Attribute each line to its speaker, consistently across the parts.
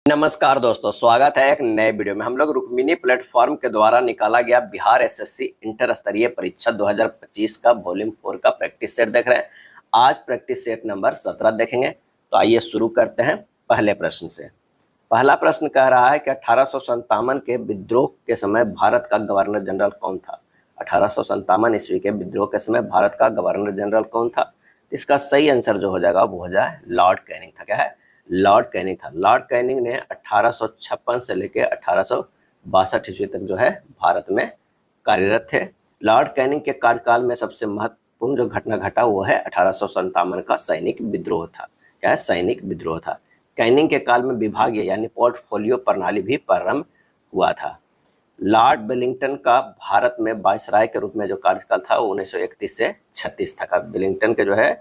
Speaker 1: नमस्कार दोस्तों, स्वागत है एक नए वीडियो में। हम लोग रुक्मिणी प्लेटफॉर्म के द्वारा निकाला गया बिहार एसएससी इंटर स्तरीय परीक्षा 2025 का वॉल्यूम 4 का प्रैक्टिस सेट देख रहे हैं। आज प्रैक्टिस सेट नंबर 17 देखेंगे। तो आइए शुरू करते हैं पहले प्रश्न से। पहला प्रश्न कह रहा है कि 1857 के विद्रोह के समय भारत का गवर्नर जनरल कौन था। 1857 ईस्वी के विद्रोह के समय भारत का गवर्नर जनरल कौन था। इसका सही आंसर जो हो जाएगा वो हो जाए लॉर्ड कैनिंग था। क्या है? लॉर्ड कैनिंग था। लॉर्ड कैनिंग ने 1856 से लेकर 1862 ईस्वी तक जो है भारत में कार्यरत थे। लॉर्ड कैनिंग के कार्यकाल में सबसे महत्वपूर्ण जो घटना घटा वो है 1857 का सैनिक विद्रोह था। क्या है? सैनिक विद्रोह था। कैनिंग के काल में विभागीय यानी पोर्टफोलियो प्रणाली भी प्रारंभ हुआ था। लॉर्ड वेलिंगटन का भारत में वायसराय के रूप में जो कार्यकाल था वो 1931 से 36 तक। वेलिंगटन के जो है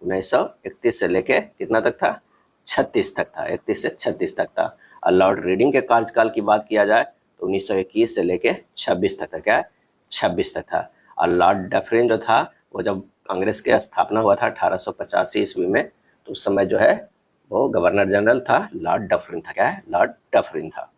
Speaker 1: 1931 से लेके कितना तक था? 36 तक था। 31 से 36 तक था। और लॉर्ड रीडिंग के कार्यकाल की बात किया जाए तो 1921 से लेके 26 तक था। क्या? 26 तक था। और लॉर्ड डफरिन जो था वो जब कांग्रेस की स्थापना हुआ था 1885 ईस्वी में, तो उस समय जो है वो गवर्नर जनरल था, लॉर्ड डफरिन था। क्या है? लॉर्ड डफरिन था।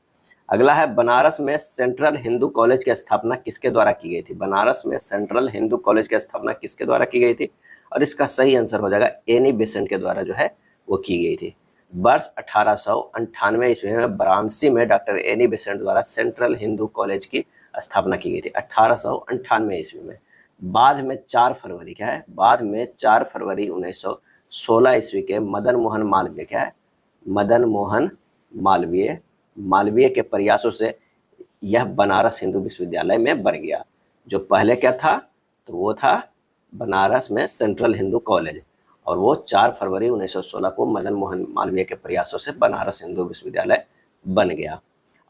Speaker 1: अगला है बनारस में सेंट्रल हिंदू कॉलेज की स्थापना किसके द्वारा की गई थी। बनारस में सेंट्रल हिंदू कॉलेज की स्थापना किसके द्वारा की गई थी? और इसका सही आंसर हो जाएगा एनी बेसेंट के द्वारा जो है वो की गई थी। वर्ष 1898 ईस्वी में वाराणसी में डॉक्टर एनी बेसेंट द्वारा सेंट्रल हिंदू कॉलेज की स्थापना की गई थी 1898 ईस्वी में। बाद में 4 फरवरी क्या है? बाद में 4 फरवरी 1916 ईस्वी के मदन मोहन मालवीय क्या है? मदन मोहन मालवीय के प्रयासों से यह बनारस हिंदू विश्वविद्यालय में बन गया। जो पहले क्या था तो वो था बनारस में सेंट्रल हिंदू कॉलेज, और वो 4 फरवरी 1916 को मदन मोहन मालवीय के प्रयासों से बनारस हिंदू विश्वविद्यालय बन गया।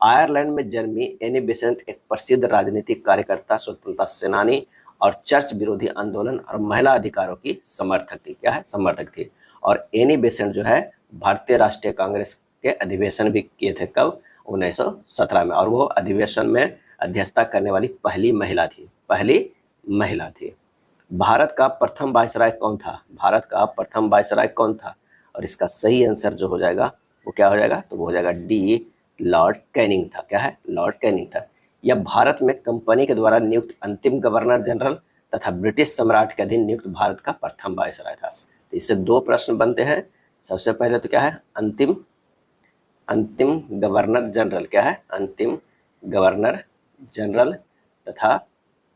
Speaker 1: आयरलैंड में जन्मी एनी बेसेंट एक प्रसिद्ध राजनीतिक कार्यकर्ता, स्वतंत्रता सेनानी और चर्च विरोधी आंदोलन और महिला अधिकारों की समर्थक थी। क्या है? समर्थक थी। और एनी बेसेंट जो है भारतीय राष्ट्रीय कांग्रेस के अधिवेशन भी किए थे। कब? 1917 में। और वो अधिवेशन में अध्यक्षता करने वाली पहली महिला थी। भारत का प्रथम वायसराय कौन था? भारत का प्रथम वायसराय कौन था? और इसका सही आंसर जो हो जाएगा वो क्या हो जाएगा? तो वो हो जाएगा डी, लॉर्ड कैनिंग था। क्या है? लॉर्ड कैनिंग था। यह भारत में कंपनी के द्वारा नियुक्त अंतिम गवर्नर जनरल तथा ब्रिटिश सम्राट के अधीन नियुक्त भारत का प्रथम वायसराय था। तो इससे 2 प्रश्न बनते हैं। सबसे पहले तो क्या है? अंतिम गवर्नर जनरल। क्या है? अंतिम गवर्नर जनरल तथा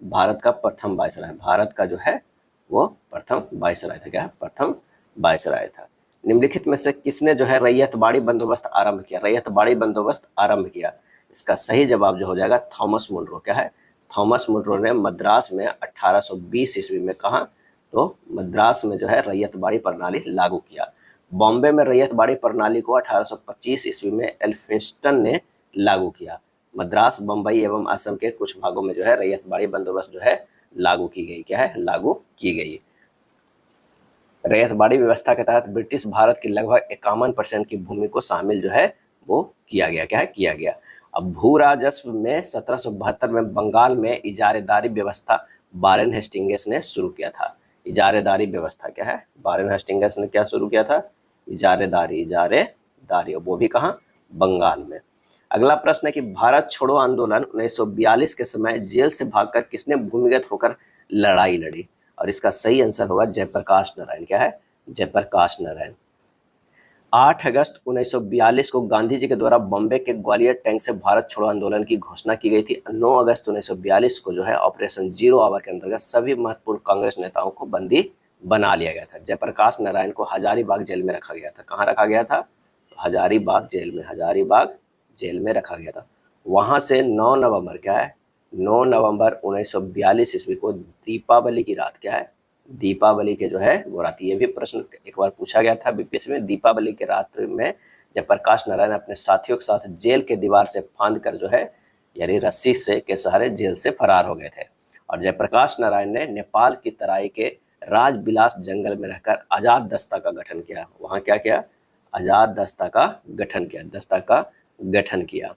Speaker 1: भारत का प्रथम वायसराय। भारत का जो है वो प्रथम वायसराय था। क्या है? प्रथम वायसराय था। निम्नलिखित में से किसने जो है रैयतवाड़ी बंदोबस्त आरंभ किया? रैयतवाड़ी बंदोबस्त आरंभ किया। इसका सही जवाब जो हो जाएगा थॉमस मुनरो। क्या है? थॉमस मुनरो ने मद्रास में 1820 ईस्वी में, कहा तो मद्रास में जो है रैयतवाड़ी प्रणाली लागू किया। बॉम्बे में रैयतवाड़ी प्रणाली को 1825 ईस्वी में एल्फिंस्टन ने लागू किया। मद्रास, बम्बई एवं असम के कुछ भागों में जो है रैयतवाड़ी बंदोबस्त जो है लागू की गई। क्या है? लागू की गई। रैयतवाड़ी व्यवस्था के तहत ब्रिटिश भारत की लगभग 51% की भूमि को शामिल जो है वो किया गया। क्या है? किया गया। अब भू राजस्व में 1772 में बंगाल में इजारेदारी व्यवस्था वारेन हेस्टिंग्स ने शुरू किया था। इजारेदारी व्यवस्था क्या है? वारेन हेस्टिंग्स ने क्या शुरू किया था? इजारेदारी, वो भी कहाँ? बंगाल में। अगला प्रश्न है कि भारत छोड़ो आंदोलन 1942 के समय जेल से भागकर किसने भूमिगत होकर लड़ाई लड़ी? और इसका सही आंसर होगा जयप्रकाश नारायण। क्या है? जयप्रकाश नारायण। 8 अगस्त 1942 को गांधी जी के द्वारा बॉम्बे के ग्वालियर टैंक से भारत छोड़ो आंदोलन की घोषणा की गई थी। 9 अगस्त 1942 को जो है ऑपरेशन जीरो आवर के अंतर्गत सभी महत्वपूर्ण कांग्रेस नेताओं को बंदी बना लिया गया था। जयप्रकाश नारायण को हजारीबाग जेल में रखा गया था। कहाँ रखा गया था? हजारीबाग जेल में रखा गया था। वहां से 9 नवंबर क्या है? 9 नवंबर 1942 ईस्वी को दीपावली की रात। क्या है? दीपावली के जो है वो रात। ये भी प्रश्न एक बार पूछा गया था बीपीएससी में। दीपावली के रात में जयप्रकाश नारायण अपने साथियों के साथ जेल के दीवार से फांद कर जो है यानी रस्सी से के सहारे जेल से फरार हो गए थे। और जयप्रकाश नारायण ने नेपाल की तराई के राजबिलास जंगल में रहकर आजाद दस्ता का गठन किया। वहाँ क्या किया? आजाद दस्ता का गठन किया।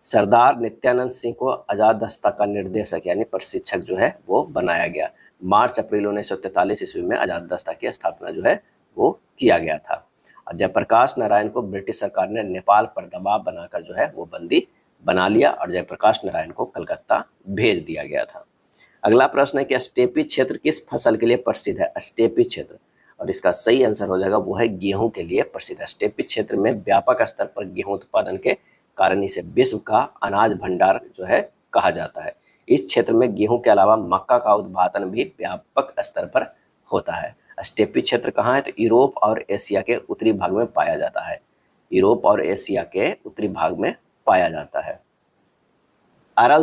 Speaker 1: सरदार नित्यानंद सिंह को आजाद दस्ता का निर्देशक यानी प्रशिक्षक जो है वो बनाया गया। मार्च अप्रैल 1943 ईस्वी में आजाद दस्ता की स्थापना जो है वो किया गया था। और जयप्रकाश नारायण को ब्रिटिश सरकार ने नेपाल पर दबाव बनाकर जो है वो बंदी बना लिया और जयप्रकाश नारायण को कलकत्ता भेज दिया गया था। अगला प्रश्न है कि स्टेपी क्षेत्र किस फसल के लिए प्रसिद्ध है? स्टेपी क्षेत्र, और इसका सही आंसर हो जाएगा वो है गेहूं के लिए प्रसिद्ध है। स्टेपी क्षेत्र में व्यापक स्तर पर गेहूं उत्पादन के कारण इसे विश्व का अनाज भंडार जो है कहा जाता है। इस क्षेत्र में गेहूं के अलावा मक्का का उत्पादन भी व्यापक स्तर पर होता है। स्टेपी क्षेत्र कहाँ है? तो यूरोप और एशिया के उत्तरी भाग में पाया जाता है। यूरोप और एशिया के उत्तरी भाग में पाया जाता है। अरल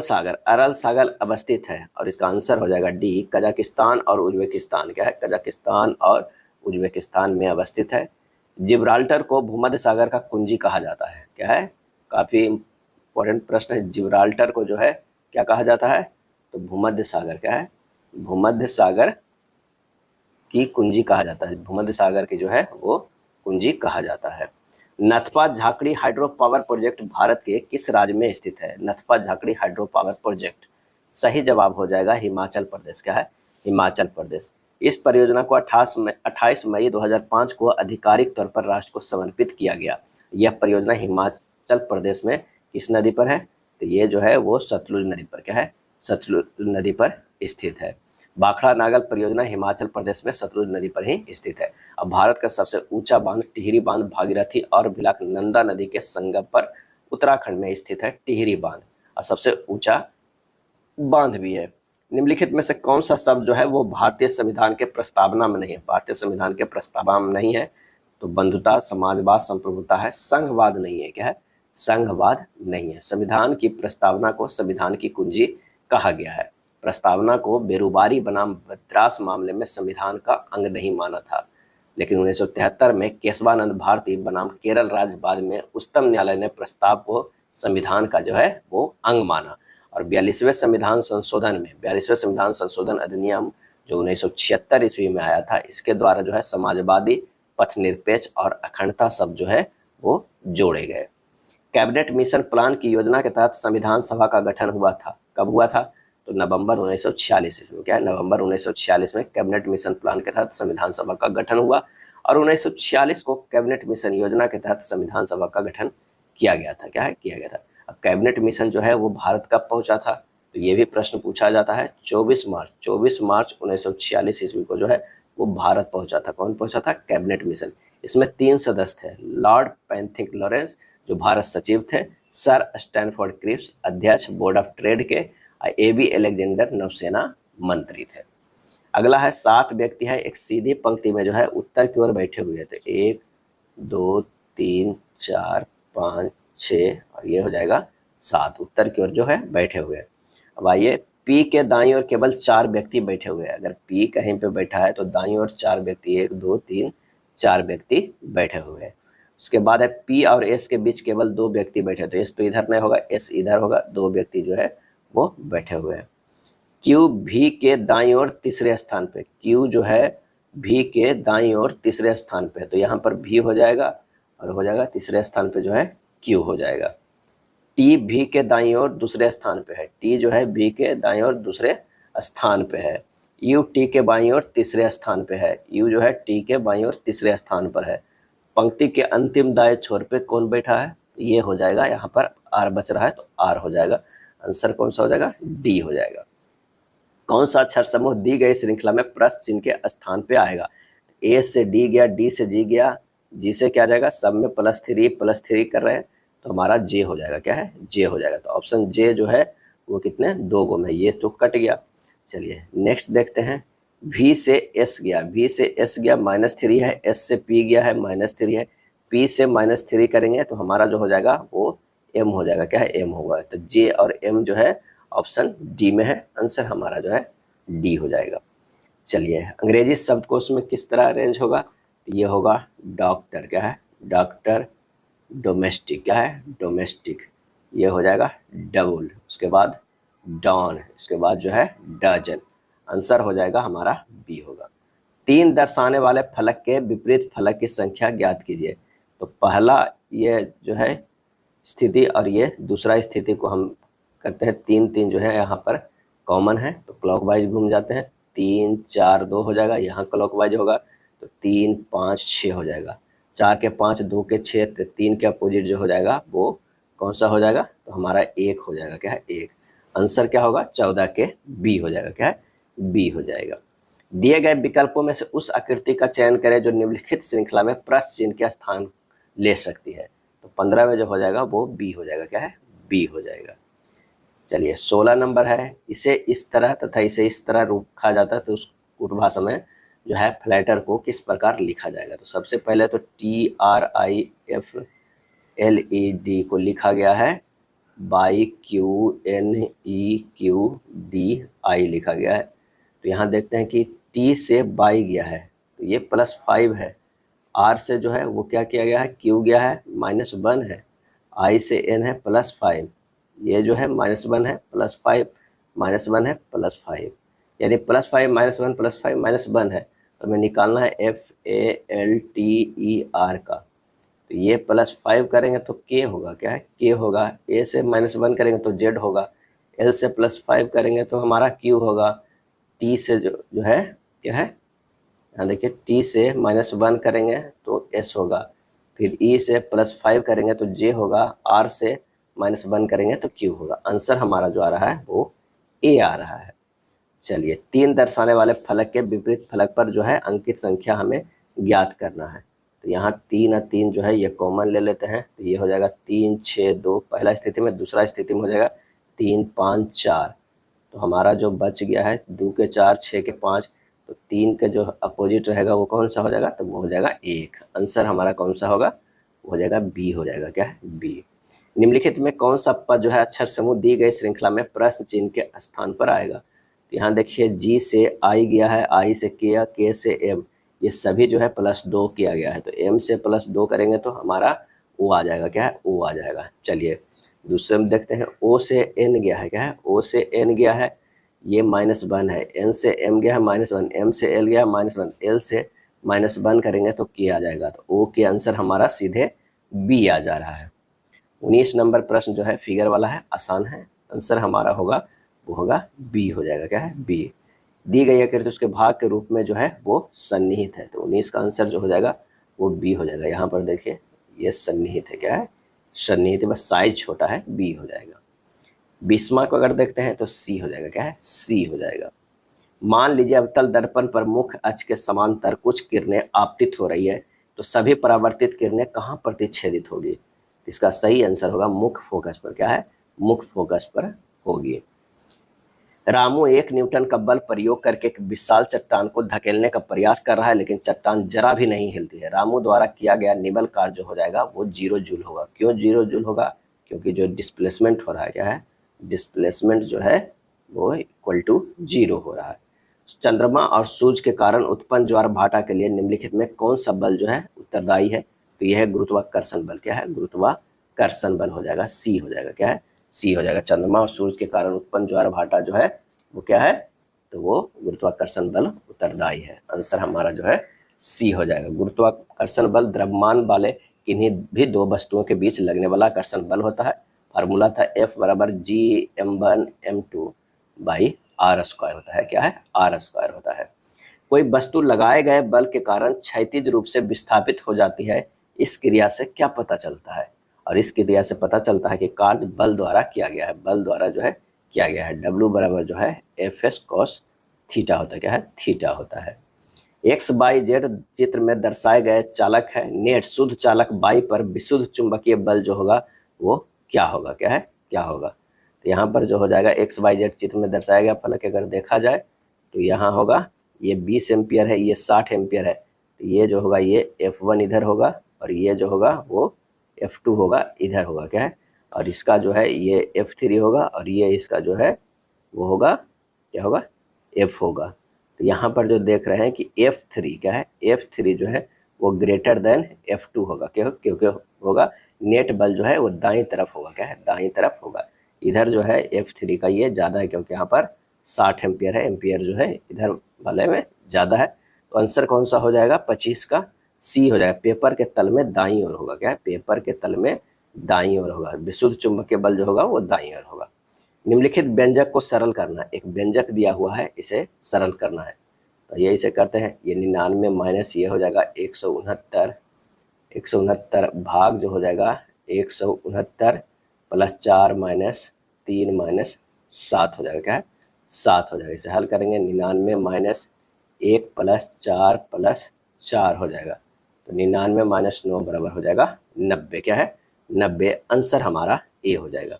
Speaker 1: सागर अवस्थित है और इसका आंसर हो जाएगा डी, कजाकिस्तान और उज्बेकिस्तान। क्या है? कजाकिस्तान और उज्बेकिस्तान में अवस्थित है। जिब्राल्टर को भूमध्य सागर का कुंजी कहा जाता है। क्या है? काफी इंपॉर्टेंट प्रश्न है। जिब्राल्टर को जो है क्या कहा जाता है? तो भूमध्य सागर। क्या है? भूमध्य सागर की कुंजी कहा जाता है। भूमध्य सागर की जो है वो कुंजी कहा जाता है। Nathpa Jhakri hydro power project भारत के किस राज्य में स्थित है? Nathpa Jhakri hydro power project, सही जवाब हो जाएगा हिमाचल प्रदेश। क्या है? हिमाचल प्रदेश। इस परियोजना को 28 मई 2005 को आधिकारिक तौर पर राष्ट्र को समर्पित किया गया। यह परियोजना हिमाचल प्रदेश में किस नदी पर है? तो ये जो है वो सतलुज नदी पर। क्या है? सतलुज नदी पर स्थित है। भाखड़ा नागल परियोजना हिमाचल प्रदेश में सतलुज नदी पर ही स्थित है। अब भारत का सबसे ऊंचा बांध टिहरी बांध भागीरथी और भिलकनंदा नदी के संगम पर उत्तराखंड में स्थित है टिहरी बांध, और सबसे ऊंचा बांध भी है। निम्नलिखित में से कौन सा शब्द जो है वो भारतीय संविधान के प्रस्तावना में नहीं है? भारतीय संविधान के प्रस्तावना में नहीं है तो बंधुता, समाजवाद, संप्रभुता है। संघवाद नहीं है। क्या है? संघवाद नहीं है। संविधान की प्रस्तावना को संविधान की कुंजी कहा गया है। प्रस्तावना को बेरुबारी बनाम मद्रास मामले में संविधान का अंग नहीं माना था, लेकिन 1973 में केशवानंद भारती बनाम केरल राज्य बाद में उच्चतम न्यायालय ने प्रस्ताव को संविधान का जो है वो अंग माना। और 42वें संविधान संशोधन अधिनियम जो 1976 ईस्वी में आया था, इसके द्वारा जो है समाजवादी, पथनिरपेक्ष और अखंडता शब्द जो है वो जोड़े गए। कैबिनेट मिशन प्लान की योजना के तहत संविधान सभा का गठन हुआ था। कब हुआ था? तो नवंबर 1946 ईस्वी। क्या है? नवंबर 1946 में कैबिनेट मिशन प्लान के तहत संविधान सभा का गठन हुआ और 1946 को कैबिनेट मिशन योजना के तहत संविधान सभा का गठन किया गया था। क्या है? किया गया था। अब कैबिनेट मिशन जो है वो भारत कब पहुंचा था? तो ये भी प्रश्न पूछा जाता है। 24 मार्च 1946 ईस्वी को जो है वो भारत पहुंचा था। कौन पहुंचा था? Cabinet mission. इसमें 3 सदस्य थे। लॉर्ड पैंथिक लॉरेंस जो भारत सचिव थे, सर स्टैनफोर्ड क्रिप्स अध्यक्ष बोर्ड ऑफ ट्रेड के, एबी अलेक्जेंडर नौसेना मंत्री थे। अगला है 7 व्यक्ति है एक सीधी पंक्ति में जो है उत्तर की ओर बैठे हुए थे। 1 2 3 4 5 6 और ये हो जाएगा 7 उत्तर की ओर जो है बैठे हुए। अब आइए पी के दाईं ओर केवल 4 व्यक्ति बैठे हुए हैं। अगर पी कहीं पे बैठा है तो दाईं ओर 4 व्यक्ति, 1 2 3 4 व्यक्ति बैठे हुए हैं। उसके बाद है पी और एस के बीच केवल 2 व्यक्ति बैठे, तो एस तो इधर नहीं होगा, एस इधर होगा। 2 व्यक्ति जो है वो बैठे हुए हैं। क्यू भी के दाईं ओर तीसरे स्थान पे, क्यू जो है भी के दाईं ओर तीसरे स्थान पे, तो यहाँ पर भी हो जाएगा और हो जाएगा तीसरे स्थान पे जो है क्यू हो जाएगा। टी भी के दाईं ओर दूसरे स्थान पे है, टी जो है भी के दाईं ओर दूसरे स्थान पे है। यू टी के बाईं ओर तीसरे स्थान पे है, यू जो है टी के बाईं ओर तीसरे स्थान पर है। पंक्ति के अंतिम दाएं छोर पे कौन बैठा है? ये हो जाएगा, यहाँ पर आर बच रहा है तो आर हो जाएगा। आंसर कौन सा हो जाएगा? डी हो जाएगा। कौन सा अक्षर समूह दी गई श्रृंखला में प्रश्न चिन्ह के स्थान पे आएगा? ए से डी गया, डी से जी गया, जी से क्या जाएगा? सब में +3 कर रहे हैं तो हमारा जे हो जाएगा। क्या है? जे हो जाएगा। तो ऑप्शन जे जो है वो कितने? 2 गो में, ये तो कट गया। चलिए नेक्स्ट देखते हैं। V से S गया, V से S गया -3 है, S से P गया है -3 है, P से -3 करेंगे तो हमारा जो हो जाएगा वो M हो जाएगा। क्या है? M होगा। तो J और M जो है ऑप्शन डी में है। आंसर हमारा जो है डी हो जाएगा। चलिए अंग्रेजी शब्दकोश में किस तरह अरेंज होगा? ये होगा डॉक्टर। क्या है? डॉक्टर। डोमेस्टिक। क्या है? डोमेस्टिक। ये हो जाएगा डबल, उसके बाद डॉन, इसके बाद जो है डजन। आंसर हो जाएगा हमारा बी होगा। 3 दर्शाने वाले फलक के विपरीत फलक की संख्या ज्ञात कीजिए। तो पहला ये जो है स्थिति और ये दूसरा स्थिति को हम करते हैं 3 जो है यहाँ पर कॉमन है तो क्लॉकवाइज घूम जाते हैं। 3 4 2 हो जाएगा, यहाँ क्लॉकवाइज होगा तो 3 5 6 हो जाएगा। 4 के 5, 2 के 6, तो 3 के अपोजिट जो हो जाएगा वो कौन सा हो जाएगा, तो हमारा 1 हो जाएगा। क्या है, 1। आंसर क्या होगा, 14 के बी हो जाएगा। क्या है, बी हो जाएगा। दिए गए विकल्पों में से उस आकृति का चयन करें जो निम्नलिखित श्रृंखला में प्रश्न चिन्ह के स्थान ले सकती है। तो 15 में जो हो जाएगा वो बी हो जाएगा। क्या है, बी हो जाएगा। चलिए 16 नंबर है, इसे इस तरह तथा इसे इस तरह रखा जाता है, तो उस भाषा में जो है फ्लैटर को किस प्रकार लिखा जाएगा। तो सबसे पहले तो TRIFLED को लिखा गया है बाई QNEQDI लिखा गया है। तो यहाँ देखते हैं कि T से बाई गया है तो ये +5 है, R से जो है वो क्या किया गया है, Q गया है -1 है, I से N है +5, ये जो है -1 है +5, -1 है +5, यानी +5 -1 +5 -1 है। तो हमें निकालना है FALTER का। तो ये +5 करेंगे तो K होगा। क्या है, K होगा। A से -1 करेंगे तो Z होगा। L से +5 करेंगे तो हमारा Q होगा। T से जो है क्या है, यहाँ देखिए T से -1 करेंगे तो S होगा। फिर E से +5 करेंगे तो J होगा। R से -1 करेंगे तो Q होगा। आंसर हमारा जो आ रहा है वो A आ रहा है। चलिए 3 दर्शाने वाले फलक के विपरीत फलक पर जो है अंकित संख्या हमें ज्ञात करना है। तो यहाँ 3 और 3 जो है ये कॉमन ले लेते हैं, तो ये हो जाएगा 3 6 2 पहला स्थिति में, दूसरा स्थिति में हो जाएगा 3 5 4। तो हमारा जो बच गया है 2 के 4 6 के 5, तो 3 का जो अपोजिट रहेगा वो कौन सा हो जाएगा, तो वो हो जाएगा 1। आंसर हमारा कौन सा होगा, वो हो जाएगा बी हो जाएगा। क्या है, बी। निम्नलिखित में कौन सा पद जो है अक्षर समूह दी गई श्रृंखला में प्रश्न चिन्ह के स्थान पर आएगा। तो यहाँ देखिए G से I गया है, I से K से M, ये सभी जो है +2 किया गया है। तो M से +2 करेंगे तो हमारा O आ जाएगा। क्या है, O आ जाएगा। चलिए दूसरे में देखते हैं, O से N गया है। क्या है, O से N गया है, ये -1 है। N से M गया है -1, M से L गया -1, L से -1 करेंगे तो K आ जाएगा। तो O के आंसर हमारा सीधे B आ जा रहा है। 19 नंबर प्रश्न जो है फिगर वाला है, आसान है। आंसर हमारा होगा वो होगा बी हो जाएगा। क्या है, बी। दी गई आकृति उसके भाग के रूप में जो है वो सन्निहित है। तो 19 का आंसर जो हो जाएगा वो बी हो जाएगा। यहाँ पर देखिए ये सन्निहित है। क्या है, सन्निहित है, बस साइज छोटा है, बी हो जाएगा। 20वां को अगर देखते हैं तो सी हो जाएगा। क्या है, सी हो जाएगा। मान लीजिए अवतल दर्पण पर मुख्य अक्ष के समांतर कुछ किरणें आपतित हो रही है, तो सभी परावर्तित किरणें कहाँ प्रतिच्छेदित होगी। इसका सही आंसर होगा मुख्य फोकस पर। क्या है, मुख्य फोकस पर होगी। रामू 1 न्यूटन का बल प्रयोग करके एक विशाल चट्टान को धकेलने का प्रयास कर रहा है, लेकिन चट्टान जरा भी नहीं हिलती है। रामू द्वारा किया गया निबल कार्य जो हो जाएगा वो 0 जूल होगा। क्यों 0 जूल होगा, क्योंकि जो डिस्प्लेसमेंट हो रहा है, क्या है, डिस्प्लेसमेंट जो है वो =0 हो रहा है। चंद्रमा और सूर्य के कारण उत्पन्न ज्वार भाटा के लिए निम्नलिखित में कौन सा बल जो है उत्तरदायी है। तो यह है गुरुत्वाकर्षण बल। क्या है, गुरुत्वाकर्षण बल हो जाएगा, सी हो जाएगा। क्या है, सी हो जाएगा। चंद्रमा और सूर्य के कारण उत्पन्न ज्वार भाटा जो है वो क्या है, तो वो गुरुत्वाकर्षण बल उत्तरदायी है। आंसर हमारा जो है सी हो जाएगा। गुरुत्वाकर्षण बल द्रव्यमान वाले किन्हीं भी दो वस्तुओं के बीच लगने वाला आकर्षण बल होता है। फार्मूला था F = G m1m2/r² होता है। क्या है, r² होता है। कोई वस्तु लगाए गए बल के कारण क्षैतिज रूप से विस्थापित हो जाती है, इस क्रिया से क्या पता चलता है। और इस क्रिया से पता चलता है कि कार्य बल द्वारा किया गया है, बल द्वारा जो है किया गया है। W जो है Fs cos थीटा होता है। क्या है, थीटा होता है। XYZ चित्र में दर्शाए गए चालक है, नेट शुद्ध चालक बाई पर विशुद्ध चुंबकीय बल जो होगा वो क्या होगा। क्या है, क्या होगा, तो यहाँ पर जो हो जाएगा XYZ चित्र में दर्शाया गया फलक अगर देखा जाए तो यहाँ होगा ये 20 एम्पियर है, ये 60 एम्पियर है। तो ये जो होगा ये F1 इधर होगा और ये जो होगा वो F2 होगा, इधर होगा। क्या है, और इसका जो है ये F3 होगा और ये इसका जो है वो होगा, क्या होगा, F होगा। तो यहाँ पर जो देख रहे हैं कि F3 क्या है, F3 जो है वो ग्रेटर देन F2 होगा। क्यों, क्योंकि होगा नेट बल जो है वो दाईं तरफ होगा। क्या है, दाईं तरफ होगा। इधर जो है F3 का ये ज़्यादा है क्योंकि यहाँ पर 60 एम्पियर है, एम्पियर जो है इधर वाले में ज़्यादा है। तो आंसर कौन सा हो जाएगा, 25 का सी हो जाएगा। पेपर के तल में दाईं ओर होगा। क्या है, पेपर के तल में दाईं ओर होगा। विशुद्ध चुंबकीय बल जो होगा वो दाईं ओर होगा। निम्नलिखित व्यंजक को सरल करना, एक व्यंजक दिया हुआ है, इसे सरल करना है। तो ये इसे करते हैं, ये 99 माइनस ये हो जाएगा 169 169 भाग जो हो जाएगा 169 प्लस 4 माइनस 3 माइनस 7 हो जाएगा, क्या है 7 हो जाएगा। इसे हल करेंगे 99 माइनस 1 प्लस 4 प्लस 4 हो जाएगा, तो 99 माइनस 9 बराबर हो जाएगा 90, क्या है 90। आंसर हमारा ए हो जाएगा।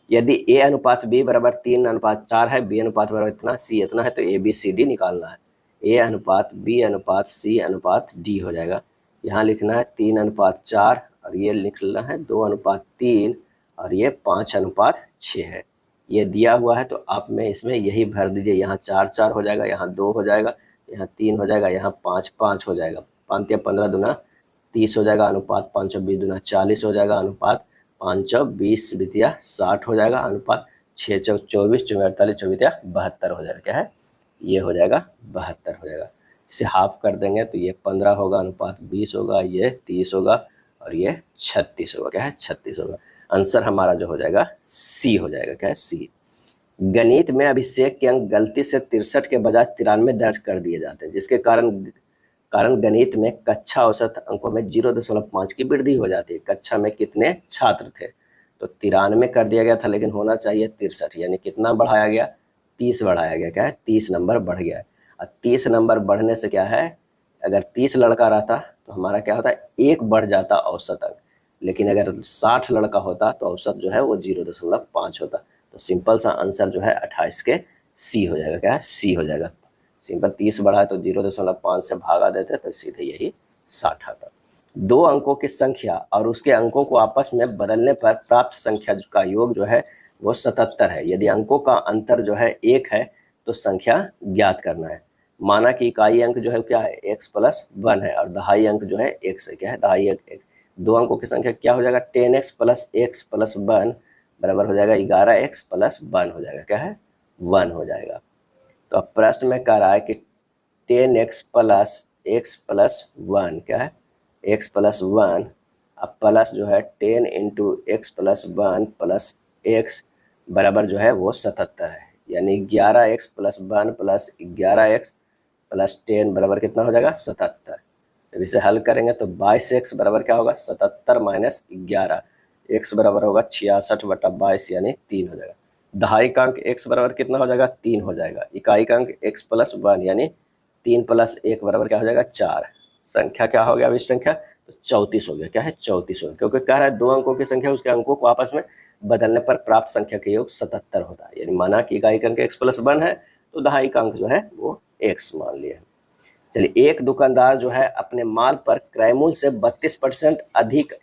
Speaker 1: यदि ए अनुपात बी बराबर 3 अनुपात 4 है, बी अनुपात बराबर इतना, सी इतना है, तो ए बी सी डी निकालना है। ए अनुपात बी अनुपात सी अनुपात डी हो जाएगा। यहाँ लिखना है 3 अनुपात 4 और ये लिखना है 2 अनुपात 3 और ये 5 अनुपात 6 है। ये दिया हुआ है तो आप में इसमें यही भर दीजिए। यहाँ 4 4 हो जाएगा, यहाँ 2 हो जाएगा, यहाँ 3 हो जाएगा, यहाँ 5 5 हो जाएगा। 5 या 15 दूना 30 हो जाएगा, अनुपात 5 20 दूना 40 हो जाएगा, अनुपात 5 20 बितिया 60 हो जाएगा, अनुपात 6 24 24 48 24 72 हो जाएगा, क्या है ये हो जाएगा 72 हो जाएगा। इसे हाफ कर देंगे तो ये 15 होगा, अनुपात 20 होगा, ये 30 होगा और ये 36 होगा, क्या है 36 होगा। आंसर हमारा जो हो जाएगा सी हो जाएगा, क्या है सी। गणित में अभिषेक के अंक गलती से 63 के बजाय 93 दर्ज कर दिए जाते हैं, जिसके कारण गणित में कक्षा औसत अंकों में 0.5 की वृद्धि हो जाती है। कक्षा में कितने छात्र थे, तो 93 कर दिया गया था, लेकिन होना चाहिए 63, यानी कितना बढ़ाया गया 30 बढ़ाया गया, क्या है 30 नंबर बढ़ गया। और 30 नंबर बढ़ने से क्या है, अगर 30 लड़का रहता तो हमारा क्या होता एक बढ़ जाता औसत अंक, लेकिन अगर 60 लड़का होता तो औसत जो है वो 0.5 होता। तो सिंपल सा आंसर जो है 28 के सी हो जाएगा, क्या है सी हो जाएगा। सिंपल 30 बढ़ा तो 0.5 से भागा देते तो सीधे यही 60 आता। दो अंकों की संख्या और उसके अंकों को आपस में बदलने पर प्राप्त संख्या का योग जो है वो 77 है। यदि अंकों का अंतर जो है 1 है तो संख्या ज्ञात करना है। माना कि इकाई अंक जो है क्या है x प्लस 1 है और दहाई अंक जो है x है, क्या है दहाई अंक x। दो अंकों की संख्या क्या हो जाएगा 10x प्लस x प्लस 1 बराबर हो जाएगा 11x प्लस 1 हो जाएगा, क्या है 1 हो जाएगा। तो अब प्रश्न में कह रहा है कि 10x प्लस x प्लस 1 क्या है x प्लस 1, अब प्लस जो है 10 into x plus 1 plus x बराबर जो है वो 77 है, यानी 11x plus 1 plus 11x plus 10 बराबर कितना हो जाएगा 77। जब इसे हल करेंगे तो 22x बराबर क्या होगा 77 माइनस 11, x बराबर होगा 66/22 यानी 3 हो जाएगा। दहाई का अंक x बराबर कितना हो जाएगा 3 हो जाएगा। इकाई का अंक x प्लस 1 यानी 3 प्लस 1 बराबर क्या हो जाएगा 4। संख्या क्या हो गया अभी संख्या तो 34 हो गया, क्या है 34 हो गया, क्योंकि कह रहा है दो अंकों की संख्या उसके अंकों को आपस में बदलने पर प्राप्त संख्या के योग 77 होता है। यानी माना कि इकाई का अंक x प्लस 1 है तो दहाई का अंक जो है वो x मान लिया। चलिए, एक दुकानदार जो है अपने माल पर क्रय मूल्य से 32% अधिक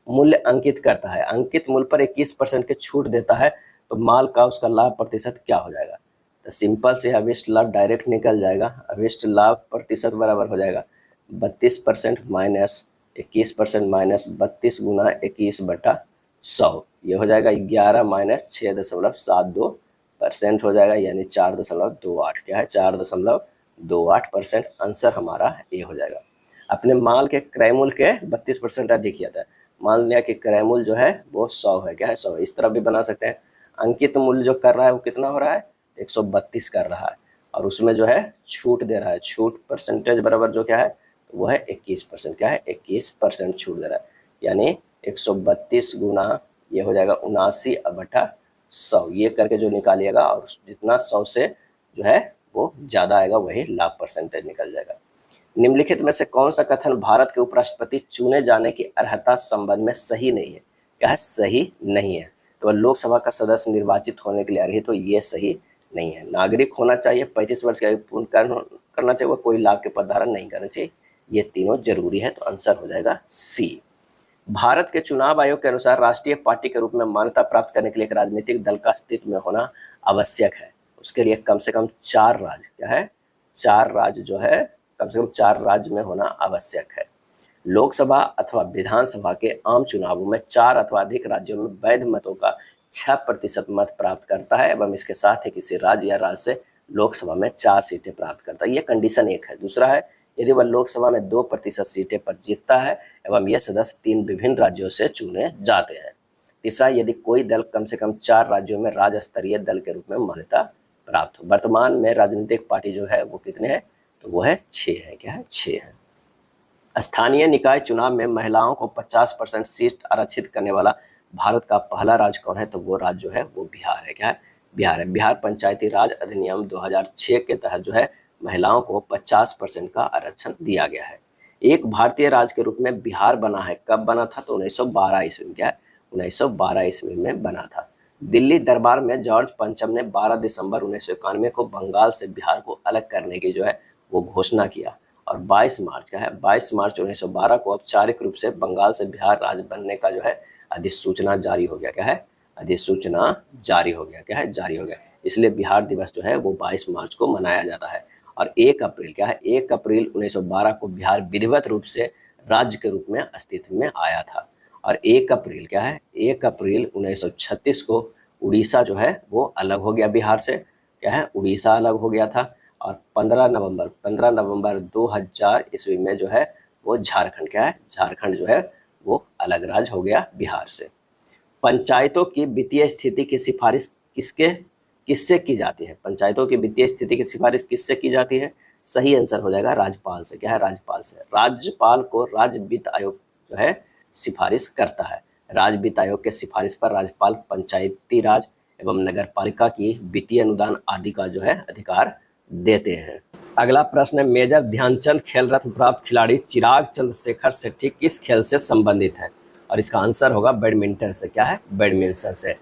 Speaker 1: मूल्य अंकित करता है, अंकित मूल्य पर 21% की छूट देता है, तो माल का उसका लाभ प्रतिशत क्या हो जाएगा। तो सिंपल से अभिष्ट लाभ डायरेक्ट निकल जाएगा। अभिष्ट लाभ प्रतिशत बराबर हो जाएगा 32% माइनस 21% माइनस 32 गुना 21/100, ये हो जाएगा 11 माइनस 6.72% हो जाएगा, यानी 4.28, क्या है 4.28%। आंसर हमारा ए हो जाएगा। अपने माल के क्रय मूल्य के 32% अधिक किया था। मान लिया कि क्रय मूल्य जो है वो 100 है, क्या है 100। इस तरह भी बना सकते हैं, अंकित मूल्य जो कर रहा है वो कितना हो रहा है 132 कर रहा है और उसमें जो है छूट दे रहा है, छूट परसेंटेज बराबर जो क्या है वो है 21%, क्या है 21% छूट दे रहा है, यानी 132 गुना ये हो जाएगा 79/100, ये करके जो निकालिएगा और जितना 100 से जो है वो ज़्यादा आएगा वही लाभ परसेंटेज निकल जाएगा। निम्नलिखित में से कौन सा कथन भारत के उपराष्ट्रपति चुने जाने की अर्हता संबंध में सही नहीं है, क्या है सही नहीं है। तो लोकसभा का सदस्य निर्वाचित होने के लिए अर्हित तो ये सही नहीं है। नागरिक होना चाहिए, 35 वर्ष की आयु पूर्ण करना चाहिए, कोई लाभ के पद धारण नहीं करना चाहिए, ये तीनों जरूरी है। तो आंसर हो जाएगा सी। भारत के चुनाव आयोग के अनुसार राष्ट्रीय पार्टी के रूप में मान्यता प्राप्त करने के लिए एक राजनीतिक दल का अस्तित्व में होना आवश्यक है। उसके लिए कम से कम 4 राज्य, क्या है 4 राज्य जो है कम से कम 4 राज्य में होना आवश्यक है। लोकसभा अथवा विधानसभा के आम चुनावों में 4 अथवा अधिक राज्यों में वैध मतों का 6% मत प्राप्त करता है एवं इसके साथ ही किसी राज्य या राज्य से लोकसभा में 4 सीटें प्राप्त करता है। ये कंडीशन एक है। दूसरा है यदि वह लोकसभा में 2% सीटें पर जीतता है एवं यह सदस्य 3 विभिन्न राज्यों से चुने जाते हैं। तीसरा, यदि कोई दल कम से कम 4 राज्यों में राज्य स्तरीय दल के रूप में मान्यता प्राप्त हो। वर्तमान में राजनीतिक पार्टी जो है वो कितने हैं, तो वो है 6 है, क्या है 6 है। स्थानीय निकाय चुनाव में महिलाओं को 50% सीट आरक्षित करने वाला भारत का पहला राज्य कौन है? तो वो राज्य जो है वो बिहार है। क्या है? बिहार है। बिहार पंचायती राज अधिनियम 2006 के तहत जो है महिलाओं को 50% का आरक्षण दिया गया है। एक भारतीय राज्य के रूप में बिहार बना है, कब बना था? तो 1912 ईस्वी में। क्या है? 1912 ईस्वी में बना था। दिल्ली दरबार में जॉर्ज पंचम ने 12 दिसंबर 1991 को बंगाल से बिहार को अलग करने की जो है वो घोषणा किया, और 22 मार्च क्या है 22 मार्च 1912 को औपचारिक रूप से बंगाल से बिहार राज्य बनने का जो है अधिसूचना जारी हो गया। क्या है? अधिसूचना जारी हो गया। क्या है? जारी हो गया। इसलिए बिहार दिवस जो है वो 22 मार्च को मनाया जाता है। और 1 अप्रैल क्या है 1 अप्रैल 1912 को बिहार विधिवत रूप से राज्य के रूप में अस्तित्व में आया था। और 1 अप्रैल क्या है 1 अप्रैल 1936 को उड़ीसा जो है वो अलग हो गया बिहार से। क्या है? उड़ीसा अलग हो गया था। और 15 नवंबर 2000 ईस्वी में जो है वो झारखंड क्या है झारखंड जो है वो अलग राज्य हो गया बिहार से। पंचायतों की वित्तीय स्थिति की सिफारिश किससे की जाती है? पंचायतों की वित्तीय स्थिति की सिफारिश किससे की जाती है? सही आंसर हो जाएगा राज्यपाल से। क्या है? राज्यपाल से। राज्यपाल को राज्य वित्त आयोग जो है सिफारिश करता है। राज्य वित्त आयोग के सिफारिश पर राज्यपाल पंचायती राज एवं नगर पालिका की वित्तीय अनुदान आदि का जो है अधिकार देते हैं। अगला प्रश्न है, मेजर ध्यानचंद खेल रत्न प्राप्त खिलाड़ी चिराग चंद्रशेखर शेट्टी किस खेल से संबंधित है? और इसका आंसर होगा बैडमिंटन से। क्या है? बैडमिंटन से।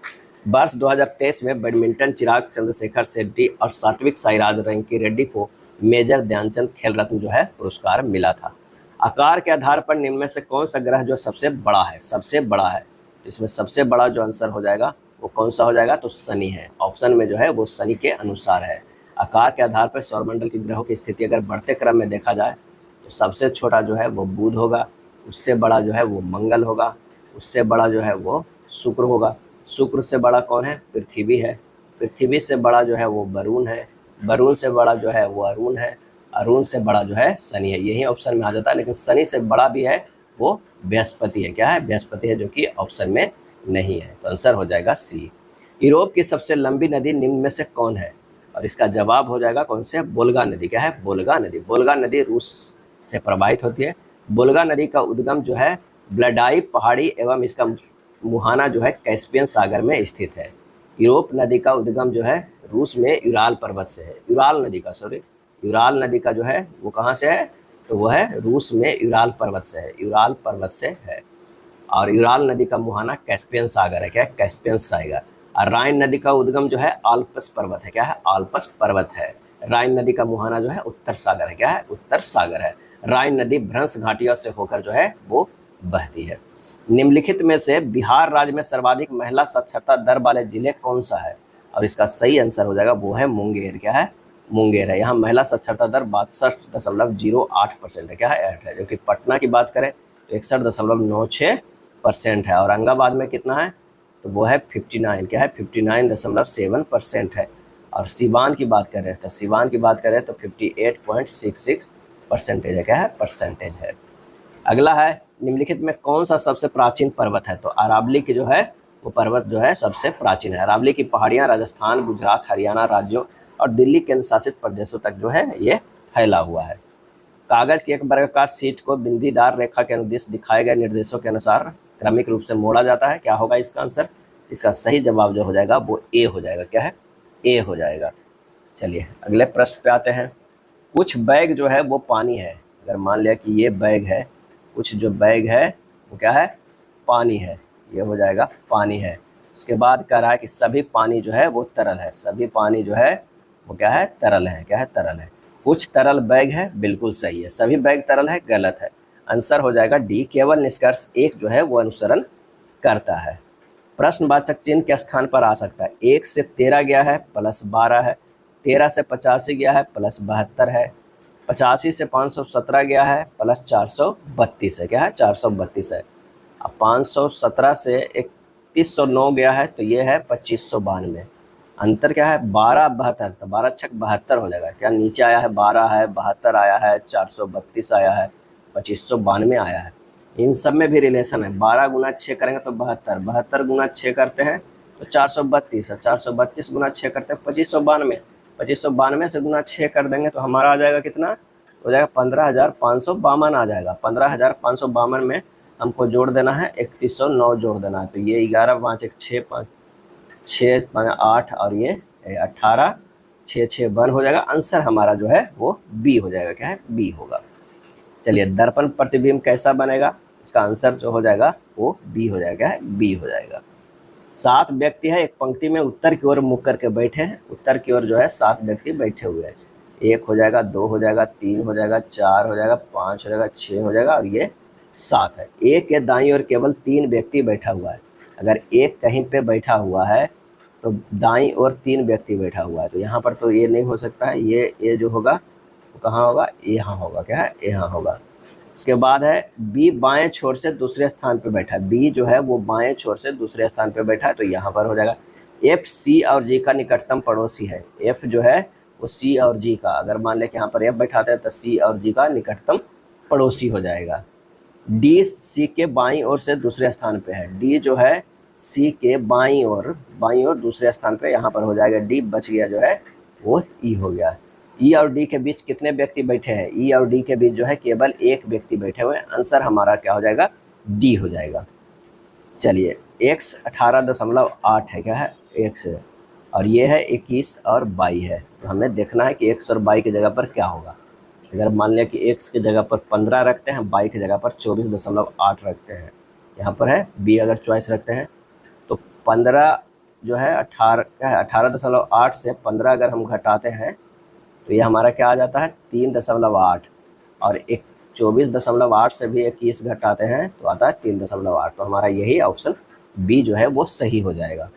Speaker 1: वर्ष 2023 में बैडमिंटन चिराग चंद्रशेखर शेट्टी और सात्विक साईराज रंकी रेड्डी को मेजर ध्यानचंद खेल रत्न जो है पुरस्कार मिला था। आकार के आधार पर निम्न में से कौन सा ग्रह जो सबसे बड़ा है? सबसे बड़ा है। इसमें सबसे बड़ा जो आंसर हो जाएगा वो कौन सा हो जाएगा? तो शनि है। ऑप्शन में जो है वो शनि के अनुसार है। आकार के आधार पर सौरमंडल के ग्रहों की स्थिति अगर बढ़ते क्रम में देखा जाए तो सबसे छोटा जो है वो बुध होगा, उससे बड़ा जो है वो मंगल होगा, उससे बड़ा जो है वो शुक्र होगा, शुक्र से बड़ा कौन है? पृथ्वी है, पृथ्वी से बड़ा जो है वो वरुण है, वरुण से बड़ा जो है वो अरुण है, अरुण से बड़ा जो है शनि है। यही ऑप्शन में आ जाता है, लेकिन शनि से बड़ा भी है वो बृहस्पति है। क्या है? बृहस्पति है, जो कि ऑप्शन में नहीं है। तो आंसर हो जाएगा सी। यूरोप की सबसे लंबी नदी निम्न में से कौन है? और इसका जवाब हो जाएगा कौन से? वोल्गा नदी। क्या है? वोल्गा नदी। वोल्गा नदी रूस से प्रवाहित होती है। वोल्गा नदी का उद्गम जो है ब्लडाई पहाड़ी एवं इसका मुहाना जो है कैस्पियन सागर में स्थित है। यूरोप नदी का उद्गम जो है रूस में यूराल पर्वत से है। यूराल नदी का जो है वो कहाँ से है? तो वो है रूस में यूराल पर्वत से है। यूराल पर्वत से है। और यूराल नदी का मुहाना कैस्पियन सागर है। क्या है? कैस्पियन सागर। और राइन नदी का उद्गम जो है आल्प्स पर्वत है। क्या है? आल्प्स पर्वत है। राइन नदी का मुहाना जो है उत्तर सागर है। क्या है? उत्तर सागर है। राइन नदी भ्रंश घाटियों से होकर जो है वो बहती है। निम्नलिखित में से बिहार राज्य में सर्वाधिक महिला साक्षरता दर वाले जिले कौन सा है? और इसका सही आंसर हो जाएगा वो है मुंगेर। क्या है? मुंगेर है। यहाँ महिला साक्षरता दर 62.08% है। क्या है? 8 है। जबकि पटना की बात करें तो 61.96% है। औरंगाबाद में कितना है? तो वो है 59। क्या है? 59.7% है। और सिवान की बात करें तो 58.66% है। क्या है? परसेंटेज है। अगला है, निम्नलिखित में कौन सा सबसे प्राचीन पर्वत है? तो अरावली की जो है वो पर्वत जो है सबसे प्राचीन है। अरावली की पहाड़ियाँ राजस्थान, गुजरात, हरियाणा राज्यों और दिल्ली केंद्र शासित प्रदेशों तक जो है ये फैला हुआ है। कागज की एक वर्गाकार शीट को बिंदीदार रेखा के अनुदिश दिखाए गए निर्देशों के अनुसार क्रमिक रूप से मोड़ा जाता है। क्या होगा इसका आंसर? इसका सही जवाब जो हो जाएगा वो ए हो जाएगा। क्या है? ए हो जाएगा। चलिए अगले प्रश्न पे आते हैं। कुछ बैग जो है वो पानी है। अगर मान लिया कि ये बैग है, कुछ जो बैग है वो क्या है? पानी है। ये हो जाएगा पानी है। उसके बाद कह रहा है कि सभी पानी जो है वो तरल है। सभी पानी जो है वो क्या है? तरल है। क्या है? तरल है। कुछ तरल बैग है, बिल्कुल सही है। सभी बैग तरल है, गलत है। आंसर हो जाएगा डी, केवल निष्कर्ष एक जो है वो अनुसरण करता है। प्रश्नवाचक चिन्ह के स्थान पर आ सकता है। 1 से 13 गया है, +12 है। 13 से 85 गया है, +72 है। 85 से 517 गया है, +432 है। क्या है? 432 है। अब 517 से 3109 गया है तो ये है 2592। अंतर क्या है? 12 72, तो 12 छक 72 हो जाएगा। क्या नीचे आया है? 12 है, 72 आया है, 432 आया है, 2592 आया है। इन सब में भी रिलेशन है। 12 गुना 6 करेंगे तो 72, 72 गुना 6 करते हैं तो 432 है, 432 गुना 6 करते हैं 2592, 2592 से गुना 6 कर देंगे तो हमारा आ जाएगा कितना? हो जाएगा 15,552 आ जाएगा। 15,552 में हमको जोड़ देना है 3109 जोड़ देना है। तो ये 11 5 1 6 5 6 5 8 और ये 18 6 6 1 हो जाएगा। आंसर हमारा जो है वो बी हो जाएगा। क्या है? बी होगा। चलिए, दर्पण प्रतिबिंब कैसा बनेगा? इसका आंसर जो हो जाएगा वो बी हो जाएगा। है बी हो जाएगा। 7 व्यक्ति है एक पंक्ति में उत्तर की ओर मुख करके बैठे हैं। उत्तर की ओर जो है 7 व्यक्ति बैठे हुए हैं। 1 हो जाएगा, 2 हो जाएगा, 3 हो जाएगा, 4 हो जाएगा, 5 हो जाएगा, 6 हो जाएगा और ये 7 है। एक के दाईं ओर केवल 3 व्यक्ति बैठा हुआ है। अगर एक कहीं पे बैठा हुआ है तो दाईं ओर 3 व्यक्ति बैठा हुआ है, तो यहाँ पर तो ये नहीं हो सकता है। ये जो होगा वो कहाँ होगा? यहाँ होगा। क्या है? यहाँ होगा। उसके बाद है बी बाएं छोर से दूसरे स्थान पे बैठा है। बी जो है वो बाएं छोर से दूसरे स्थान पे बैठा है, तो यहाँ पर हो जाएगा। एफ सी और जी का निकटतम पड़ोसी है। एफ जो है वो सी और जी का, अगर मान लें कि यहाँ पर एफ बैठाते हैं तो सी और जी का निकटतम पड़ोसी हो जाएगा। डी सी के बाईं ओर से दूसरे स्थान पे है। डी जो है सी के बाईं ओर दूसरे स्थान पे, यहाँ पर हो जाएगा डी। बच गया जो है वो ई हो गया। ई और डी के बीच कितने व्यक्ति बैठे हैं? ई और डी के बीच जो है केवल एक व्यक्ति बैठे हुए हैं। आंसर हमारा क्या हो जाएगा? डी हो जाएगा। चलिए, x 18.8 है। क्या है? x है और ये है 21 और 22 है। तो हमें देखना है कि x और 22 की जगह पर क्या होगा। अगर मान लिया कि x की जगह पर 15 रखते हैं, 22 की जगह पर 24.8 रखते हैं, यहाँ पर है बी अगर चॉइस रखते हैं तो 15 जो है 18.8 से 15 अगर हम घटाते हैं तो ये हमारा क्या आ जाता है? 3.8 और 24.8 से भी 21 घटाते हैं तो आता है 3.8। तो हमारा यही ऑप्शन बी जो है वो सही हो जाएगा।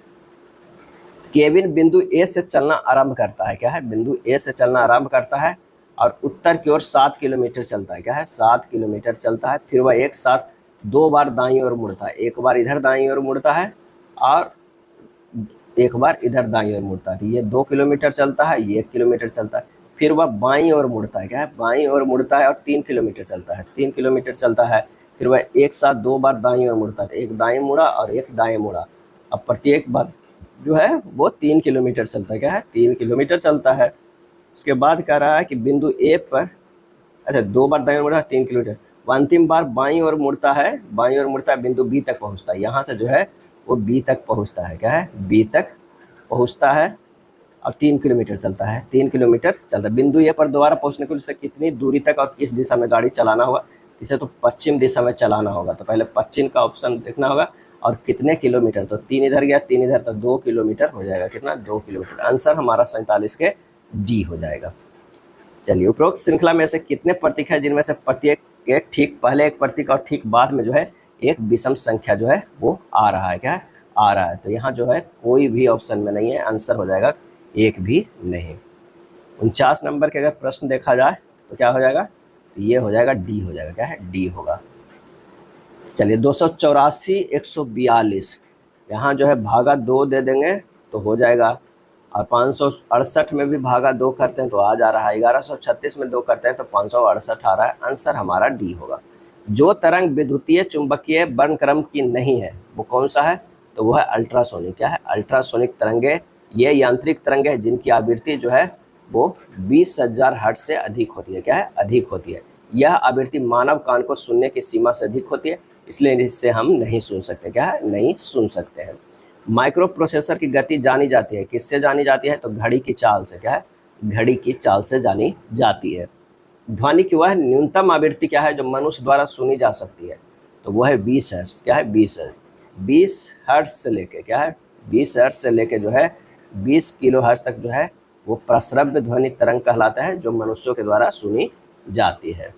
Speaker 1: केविन बिंदु ए से चलना आरंभ करता है। क्या है? बिंदु ए से चलना आरंभ करता है और उत्तर की ओर 7 किलोमीटर चलता है। क्या है? 7 किलोमीटर चलता है। फिर वह एक साथ 2 बार दाईं ओर मुड़ता है। एक बार इधर दाईं ओर मुड़ता है और एक बार इधर दाईं ओर मुड़ता है। तो ये 2 किलोमीटर चलता है, ये 1 किलोमीटर चलता है। फिर वह बाईं ओर मुड़ता है। क्या है? बाईं ओर मुड़ता है और 3 किलोमीटर चलता है। 3 किलोमीटर चलता है। फिर वह एक साथ 2 बार दाईं ओर मुड़ता है। एक दाएं मुड़ा और एक दाएं मुड़ा। अब प्रत्येक बार जो है वो 3 किलोमीटर चलता है। क्या है? 3 किलोमीटर चलता है। उसके बाद कह रहा है कि बिंदु ए पर, अच्छा 2 बार दाईं ओर मुड़ा, 3 किलोमीटर। अंतिम बार बाईं ओर मुड़ता है, बाईं ओर मुड़ता है, बिंदु बी तक पहुँचता है। यहाँ से जो है वो बी तक पहुँचता है। क्या है? बी तक पहुँचता है और 3 किलोमीटर चलता है। 3 किलोमीटर चलता है। बिंदु ए पर दोबारा पहुंचने के लिए कितनी दूरी तक और किस दिशा में गाड़ी चलाना होगा? इसे तो पश्चिम दिशा में चलाना होगा। तो पहले पश्चिम का ऑप्शन देखना होगा और कितने किलोमीटर, तो 3 इधर गया, 3 इधर, तो 2 किलोमीटर हो जाएगा। कितना? 2 किलोमीटर। आंसर हमारा 47 के डी हो जाएगा। चलिए, उपरोक्त श्रृंखला में से कितने प्रतीक है जिनमें से प्रत्येक के ठीक पहले एक प्रतीक और ठीक बाद में जो है एक विषम संख्या जो है वो आ रहा है? क्या है? आ रहा है। तो यहाँ जो है कोई भी ऑप्शन में नहीं है। आंसर हो जाएगा एक भी नहीं। 49 नंबर के अगर प्रश्न देखा जाए तो क्या हो जाएगा? तो ये हो जाएगा डी हो जाएगा। क्या है? डी होगा। चलिए, 284 142 यहाँ जो है भागा 2 दे देंगे तो हो जाएगा। और 568 में भी भागा 2 करते हैं तो आ जा रहा है। 1136 में 2 करते हैं तो 568 आ रहा है। आंसर हमारा डी होगा। जो तरंग विद्युतीय चुंबकीय वर्णक्रम की नहीं है वो कौन सा है? तो वो है अल्ट्रासोनिक। क्या है? अल्ट्रासोनिक तरंगे ये यांत्रिक तरंगे हैं जिनकी आवृत्ति जो है वो 20,000 हर्ट्ज से अधिक होती है। क्या है? अधिक होती है। यह आवृत्ति मानव कान को सुनने की सीमा से अधिक होती है, इसलिए इससे हम नहीं सुन सकते। क्या है? नहीं सुन सकते हैं। माइक्रो प्रोसेसर की गति जानी जाती है। किससे जानी जाती है? तो घड़ी की चाल से। क्या है? घड़ी की चाल से जानी जाती है। ध्वनि की वह न्यूनतम आवृत्ति क्या है जो मनुष्य द्वारा सुनी जा सकती है? तो वो है 20 हर्ट्ज। क्या है? 20 हर्ट्ज। 20 हर्ट्ज से लेके, क्या है, 20 हर्ट्ज से लेके जो है 20 किलो हर्ट्ज तक जो है वो प्रस्रव्य ध्वनि तरंग कहलाता है जो मनुष्यों के द्वारा सुनी जाती है।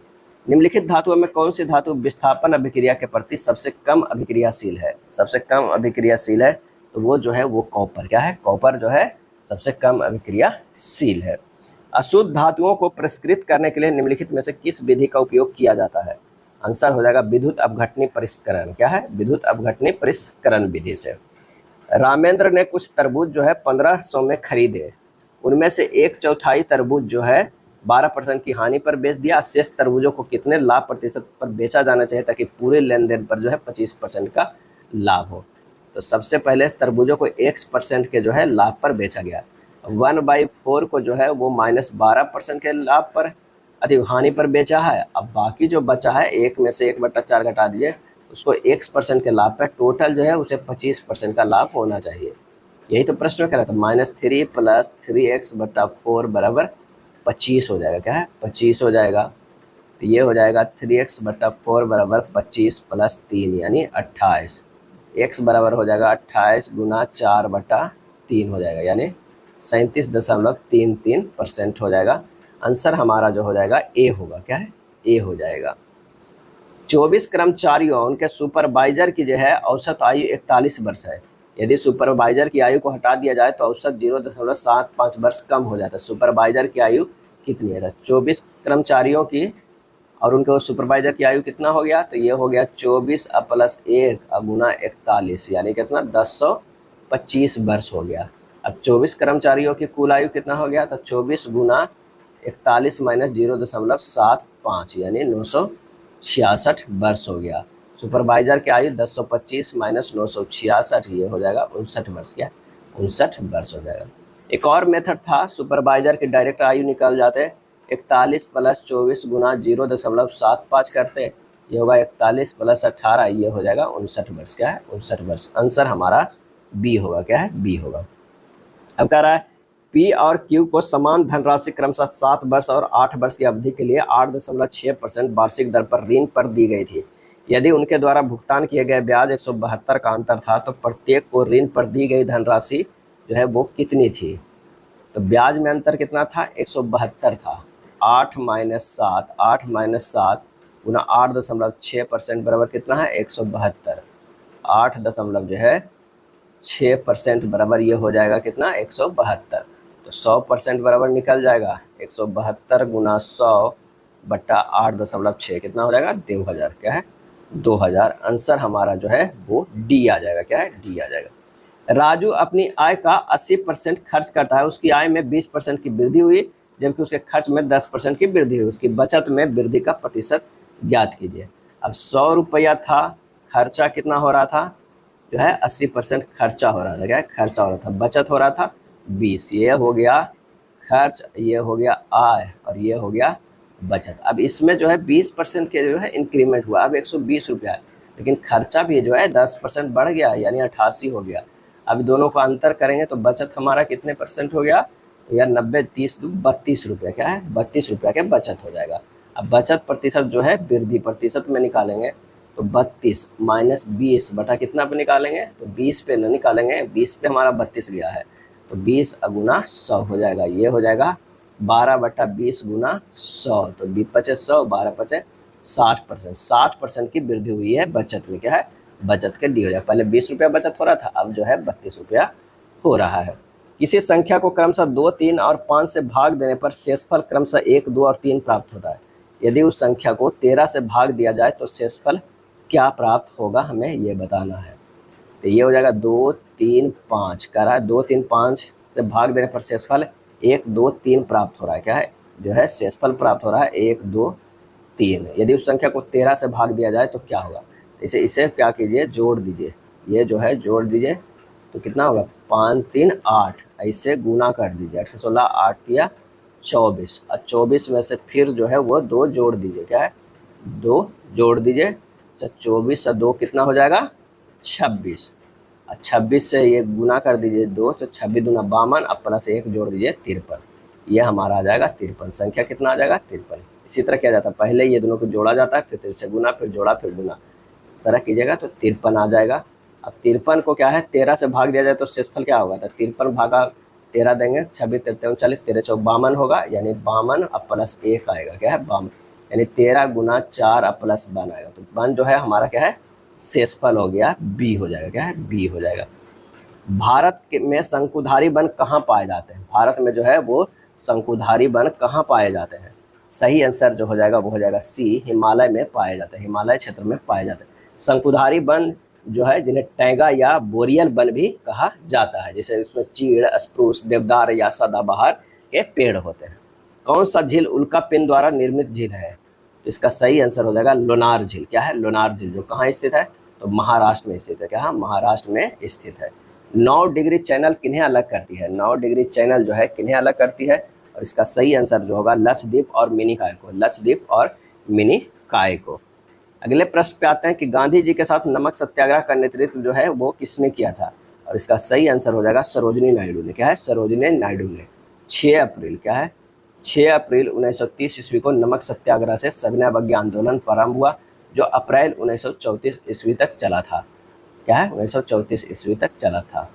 Speaker 1: निम्नलिखित धातुओं में कौन सी धातु विस्थापन अभिक्रिया के प्रति सबसे कम अभिक्रियाशील है? सबसे कम अभिक्रियाशील है तो वो जो है वो कॉपर। क्या है? कॉपर जो है सबसे कम अभिक्रियाशील है। अशुद्ध धातुओं को परिष्कृत करने के लिए निम्नलिखित में से किस विधि का उपयोग किया जाता है? आंसर हो जाएगा विद्युत अपघटनी परिष्करण। क्या है? विद्युत अपघटनी परिष्करण विधि से। रामेंद्र ने कुछ तरबूज जो है 1500 में खरीदे, उनमें से 1/4 तरबूज जो है 12% की हानि पर बेच दिया। शेष तरबूजों को कितने लाभ प्रतिशत पर बेचा जाना चाहिए ताकि पूरे लेन देन पर जो है 25% का लाभ हो? तो सबसे पहले तरबूजों को 1% के जो है लाभ पर बेचा गया। 1/4 को जो है वो -12% के लाभ पर अधिक हानि पर बेचा है। अब बाकी जो बचा है 1 में से 1/4 घटा दीजिए, उसको x% के लाभ पे टोटल जो है उसे 25% का लाभ होना चाहिए। यही तो प्रश्न में कह रहा था। -3 + 3x/4 बराबर 25 हो जाएगा। क्या है? 25 हो जाएगा। तो ये हो जाएगा 3x/4 बराबर 25 + 3 यानी 28। x बराबर हो जाएगा 28 गुना 4/3 हो जाएगा, यानी 37.33% हो जाएगा। आंसर हमारा जो हो जाएगा ए होगा। क्या है? ए हो जाएगा। 24 कर्मचारियों उनके सुपरवाइजर की जो है औसत आयु 41 वर्ष है। यदि सुपरवाइजर की आयु को हटा दिया जाए तो औसत 0.75 वर्ष कम हो जाता है। सुपरवाइजर की आयु कितनी है? 24 कर्मचारियों की और उनके सुपरवाइजर की आयु कितना हो गया? तो ये हो गया 24 + 1 गुना 41 यानी कितना? 1025 वर्ष हो गया। अब 24 कर्मचारियों की कुल आयु कितना हो गया? तो 24 गुना 41 माइनस 0.75 यानी 966 वर्ष हो गया। सुपरवाइजर की आयु 1025 माइनस 966 ये हो जाएगा 59 वर्ष। क्या? 59 वर्ष हो जाएगा। एक और मेथड था, सुपरवाइजर की डायरेक्ट आयु निकल जाते, 41 + 24 गुना 0.75 करते, ये होगा 41 + 18 ये हो जाएगा 59 वर्ष। क्या है? 59 वर्ष। आंसर हमारा बी होगा। क्या है? बी होगा। अब कह रहा है पी और क्यू को समान धनराशि क्रमशः 7 वर्ष और 8 वर्ष की अवधि के लिए 8.6% वार्षिक दर पर ऋण पर दी गई थी। यदि उनके द्वारा भुगतान किए गए ब्याज 172 का अंतर था तो प्रत्येक को ऋण पर दी गई धनराशि जो है वो कितनी थी? तो ब्याज में अंतर कितना था? 172 था। 8 - 7 गुना 8.6% बराबर कितना है? 172। 8 दशमलव जो है 6% बराबर ये हो जाएगा कितना? 172। तो 100% बराबर निकल जाएगा। 172 गुना 100/8.6 कितना हो जाएगा? 2000। क्या है? 2000। आंसर हमारा जो है वो डी आ जाएगा। क्या है? डी आ जाएगा। राजू अपनी आय का 80% खर्च करता है। उसकी आय में 20% की वृद्धि हुई जबकि उसके खर्च में 10% की वृद्धि हुई। उसकी बचत में वृद्धि का प्रतिशत ज्ञात कीजिए। अब 100 रुपया था, खर्चा कितना हो रहा था? जो है 80% खर्चा हो रहा था। क्या? खर्चा हो रहा था। बचत हो रहा था 20। ये हो गया खर्च, ये हो गया आय और ये हो गया बचत। अब इसमें जो है 20% के जो है इंक्रीमेंट हुआ, अब 120 रुपया है, लेकिन खर्चा भी जो है 10% बढ़ गया यानी 88 हो गया। अब दोनों का अंतर करेंगे तो बचत हमारा कितने % हो गया? या 90 30 32 रुपया। क्या है? 32 रुपया के बचत हो जाएगा। अब बचत प्रतिशत जो है वृद्धि प्रतिशत में निकालेंगे तो 32 माइनस 20 बटा कितना पे निकालेंगे? तो 20 पे न निकालेंगे, 20 पे हमारा 32 गया है तो 20 गुना 100 हो जाएगा। ये हो जाएगा 12/20 गुना 100 तो 20 × 100 12 × 60%। 60% की वृद्धि हुई है बचत में। क्या है? बचत के डी हो जाएगा। पहले 20 रुपया बचत हो रहा था, अब जो है 32 रुपया हो रहा है। किसी संख्या को क्रमशः 2, 3 और 5 से भाग देने पर शेषफल क्रमशः 1, 2 और 3 प्राप्त होता है। यदि उस संख्या को 13 से भाग दिया जाए तो शेषफल क्या प्राप्त होगा? हमें ये बताना है। तो ये हो जाएगा 2, 3, 5 कह रहा है। 2, 3, 5 से भाग देने पर शेषफल 1, 2, 3 प्राप्त हो रहा है। क्या है? जो है शेषफल प्राप्त हो रहा है 1, 2, 3। यदि उस संख्या को 13 से भाग दिया जाए तो क्या होगा? इसे क्या कीजिए? जोड़ दीजिए। ये जो है जोड़ दीजिए तो कितना होगा? 5, 3, 8। ऐसे गुना कर दीजिए। 8 16 8 या 24 और 24 में से फिर जो है वो 2 जोड़ दीजिए। क्या है? 2 जोड़ दीजिए। 24 से 2 कितना हो जाएगा? 26। और 26 से ये गुना कर दीजिए 2 तो 26 दूना 52 और प्लस 1 जोड़ दीजिए 53। ये हमारा आ जाएगा 53। संख्या कितना आ जाएगा? 53। इसी तरह किया जाता है, पहले ये दोनों को जोड़ा जाता है फिर 3 से गुना फिर जोड़ा फिर गुना, इस तरह कीजिएगा तो 53 आ जाएगा। अब 53 को क्या है 13 से भाग दिया जाए तो शेषफल क्या होगा? तो 53 भागा 13 देंगे, 26 13 40 13 चौक 52 होगा यानी 52 और प्लस 1 आएगा। क्या है? 52 यानी 13 गुना 4 और प्लस 1 आएगा। तो 1 जो है हमारा क्या है? शेषफल हो गया, बी हो जाएगा। क्या है? बी हो जाएगा। भारत में शंकुधारी वन कहाँ पाए जाते हैं? भारत में जो है वो शंकुधारी वन कहाँ पाए जाते हैं? सही आंसर जो हो जाएगा वो हो जाएगा सी, हिमालय में पाए जाते हैं। हिमालय क्षेत्र में पाए जाते हैं शंकुधारी वन जो है, जिन्हें टैंगा या बोरियल वन भी कहा जाता है। जैसे इसमें चीड़, स्प्रूस, देवदार या सदाबहार के पेड़ होते हैं। कौन सा झील उल्का पिंड द्वारा निर्मित झील है? तो इसका सही आंसर हो जाएगा लोनार झील। क्या है? लोनार झील जो कहाँ स्थित है? तो महाराष्ट्र में स्थित है। क्या? महाराष्ट्र में स्थित है। 9 डिग्री चैनल किन्हें अलग करती है? 9 डिग्री चैनल जो है किन्हें अलग करती है? और इसका सही आंसर जो होगा लक्षद्वीप और मिनिकॉय को, लक्षद्वीप और मिनिकॉय को। अगले प्रश्न पे आते हैं कि गांधी जी के साथ नमक सत्याग्रह का नेतृत्व जो है वो किसने किया था, और इसका सही आंसर हो जाएगा सरोजिनी नायडू ने। क्या है, सरोजिनी नायडू ने। 6 अप्रैल, क्या है, 6 अप्रैल 1930 ईस्वी को नमक सत्याग्रह से सविनय अवज्ञा आंदोलन प्रारंभ हुआ, जो अप्रैल 1934 ईस्वी तक चला था। क्या है, 1934 ईस्वी तक चला था।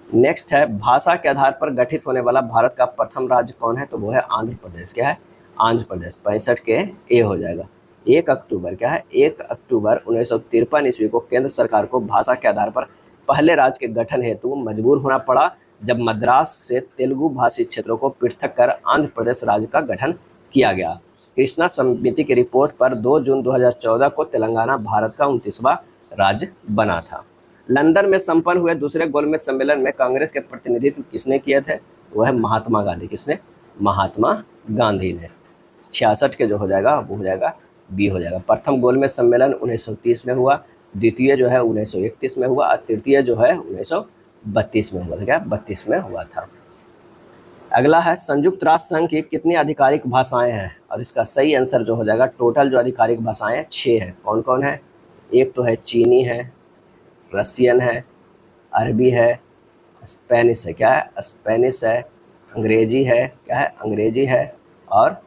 Speaker 1: नेक्स्ट है, भाषा के आधार पर गठित होने वाला भारत का प्रथम राज्य कौन है, तो वो है आंध्र प्रदेश। क्या है, आंध्र प्रदेश। 65 के ए हो जाएगा। 1 अक्टूबर, क्या है, 1 अक्टूबर 1953 ईस्वी को केंद्र सरकार को भाषा के आधार पर पहले राज्य के गठन हेतु मजबूर होना पड़ा, जब मद्रास से तेलुगु भाषी क्षेत्रों को पृथक कर आंध्र प्रदेश राज्य का गठन किया गया। कृष्णा समिति की रिपोर्ट पर 2 जून 2014 को तेलंगाना भारत का 29वां राज्य बना था। लंदन में संपन्न हुए दूसरे गोलमेज सम्मेलन में कांग्रेस के प्रतिनिधित्व किसने किए थे, वो है महात्मा गांधी। किसने, महात्मा गांधी ने। 66 के जो हो जाएगा वो हो जाएगा बी हो जाएगा। प्रथम गोलमेज सम्मेलन 1930 में हुआ, द्वितीय जो है 1931 में हुआ और तृतीय जो है 1932 में हुआ था। क्या, 32 में हुआ था। अगला है, संयुक्त राष्ट्र संघ की कितनी आधिकारिक भाषाएं हैं, और इसका सही आंसर जो हो जाएगा, टोटल जो आधिकारिक भाषाएं 6 हैं। कौन कौन है, एक तो है चीनी है, रसियन है, अरबी है, स्पेनिश है। क्या है, स्पेनिश है, अंग्रेजी है। क्या है, अंग्रेजी है, और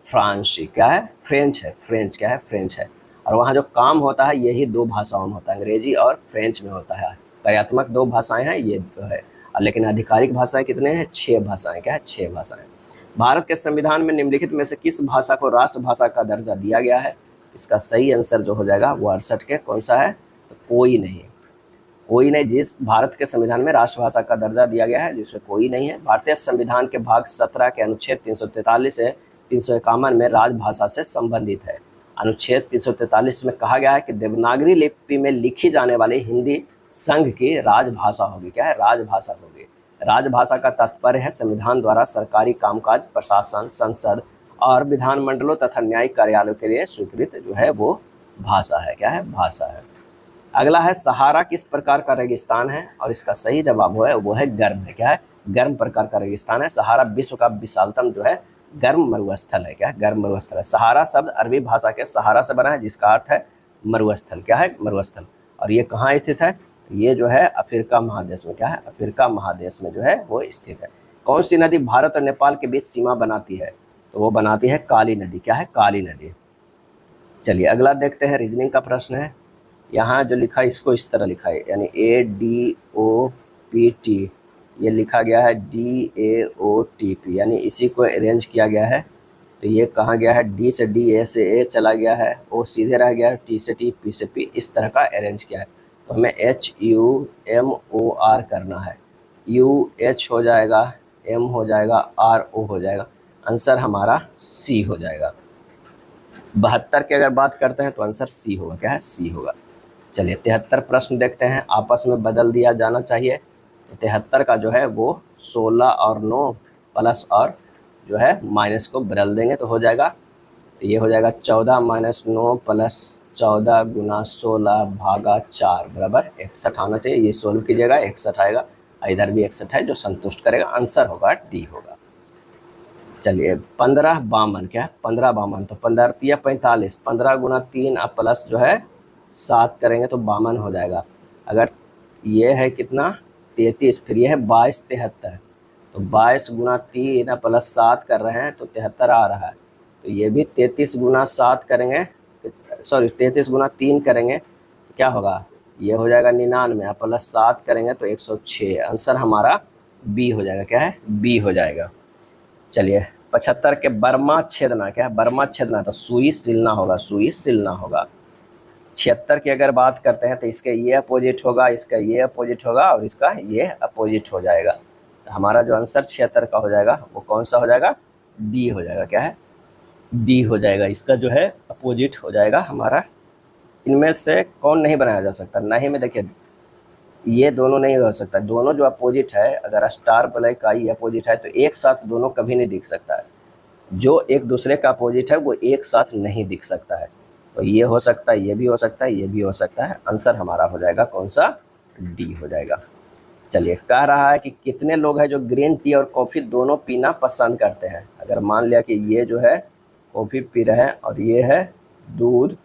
Speaker 1: फ्रांसी। क्या है, फ्रेंच है, फ्रेंच। क्या है, फ्रेंच है। और वहाँ जो काम होता है यही 2 भाषाओं में होता है, अंग्रेजी और फ्रेंच में होता है। कार्यात्मक 2 भाषाएं हैं ये जो है, लेकिन आधिकारिक भाषाएं कितने हैं, 6 भाषाएं। क्या है, 6 भाषाएं। भारत के संविधान में निम्नलिखित में से किस भाषा को राष्ट्रभाषा का दर्जा दिया गया है, इसका सही आंसर जो हो जाएगा वो 68 के कौन सा है, तो कोई नहीं। कोई नहीं, जिस भारत के संविधान में राष्ट्रभाषा का दर्जा दिया गया है जिसमें कोई नहीं है। भारतीय संविधान के भाग 17 के अनुच्छेद 343 से 351 में राजभाषा से संबंधित है। अनुच्छेद 343 में कहा गया है कि देवनागरी लिपि में लिखी जाने वाली हिंदी संघ की राजभाषा होगी। क्या है, राजभाषा होगी। राजभाषा का तात्पर्य है संविधान द्वारा सरकारी कामकाज, प्रशासन, संसद और विधानमंडलों तथा न्यायिक कार्यालयों के लिए स्वीकृत जो है वो भाषा है। क्या है, भाषा है। अगला है, सहारा किस प्रकार का रेगिस्तान है, और इसका सही जवाब वो है गर्म है। क्या है, गर्म प्रकार का रेगिस्तान है। सहारा विश्व का विशालतम जो है गर्म मरुस्थल है। क्या है, गर्म मरुस्थल है। सहारा शब्द अरबी भाषा के सहारा से बना है, जिसका अर्थ है मरुस्थल। क्या है, मरुस्थल। और ये कहाँ स्थित है, ये जो है अफ्रीका महादेश में। क्या है, अफ्रीका महादेश में जो है वो स्थित है। कौन सी नदी भारत और नेपाल के बीच सीमा बनाती है, तो वो बनाती है काली नदी। क्या है, काली नदी। चलिए अगला देखते हैं, रीजनिंग का प्रश्न है। यहाँ जो लिखा है इसको इस तरह लिखा है, यानी ADOPT, ये लिखा गया है DAOTP, यानी इसी को अरेंज किया गया है। तो ये कहाँ गया है, D से D, A से A चला गया है, O सीधे रह गया है, T से T, P से P, इस तरह का अरेंज किया है। तो हमें HUMOR करना है। UH हो जाएगा, M हो जाएगा, RO हो जाएगा। आंसर हमारा C हो जाएगा। 72 की अगर बात करते हैं तो आंसर C होगा। क्या है, C होगा। चलिए 73 प्रश्न देखते हैं, आपस में बदल दिया जाना चाहिए। 73 का जो है वो 16 और 9 प्लस और जो है माइनस को बदल देंगे तो हो जाएगा। तो ये हो जाएगा 14 - 9 प्लस 14 गुना 16 भागा 4 बराबर 61 आना चाहिए। ये सोल्व कीजिएगा, 61 आएगा। इधर भी 61 है जो संतुष्ट करेगा। आंसर होगा D होगा। चलिए 15 52। क्या है, 15 52, तो 15 45, 15 गुना 3 अब प्लस जो है 7 करेंगे तो 52 हो जाएगा। अगर ये है कितना 33, फिर ये है 22 73, तो 22 गुना 3 प्लस 7 कर रहे हैं तो 73 आ रहा है। तो ये भी 33 गुना 7 करेंगे, सॉरी 33 गुना 3 करेंगे तो क्या होगा, ये हो जाएगा 99 प्लस 7 करेंगे तो 106। आंसर हमारा बी हो जाएगा। क्या है, बी हो जाएगा। चलिए 75 के बर्मा छेदना। क्या है, बर्मा छेदना, तो सुई सिलना होगा, सुई सिलना होगा। 76 की अगर बात करते हैं तो इसके ये अपोजिट होगा, इसका ये अपोजिट होगा और इसका ये अपोजिट हो जाएगा। तो हमारा जो आंसर 76 का हो जाएगा वो कौन सा हो जाएगा, डी हो जाएगा। क्या है, डी हो जाएगा। इसका जो है अपोजिट हो जाएगा हमारा। इनमें से कौन नहीं बनाया जा सकता, नहीं में देखिए ये दोनों नहीं हो सकता। दोनों जो अपोजिट है, अगर स्टार प्लस का ये अपोजिट है तो एक साथ दोनों कभी नहीं दिख सकता है। जो एक दूसरे का अपोजिट है वो एक साथ नहीं दिख सकता है। तो ये हो सकता है, ये भी हो सकता है, ये भी हो सकता है। आंसर हमारा हो जाएगा कौन सा, डी हो जाएगा। चलिए, कह रहा है कि कितने लोग हैं जो ग्रीन टी और कॉफ़ी दोनों पीना पसंद करते हैं। अगर मान लिया कि ये जो है कॉफ़ी पी रहे हैं और ये है दूध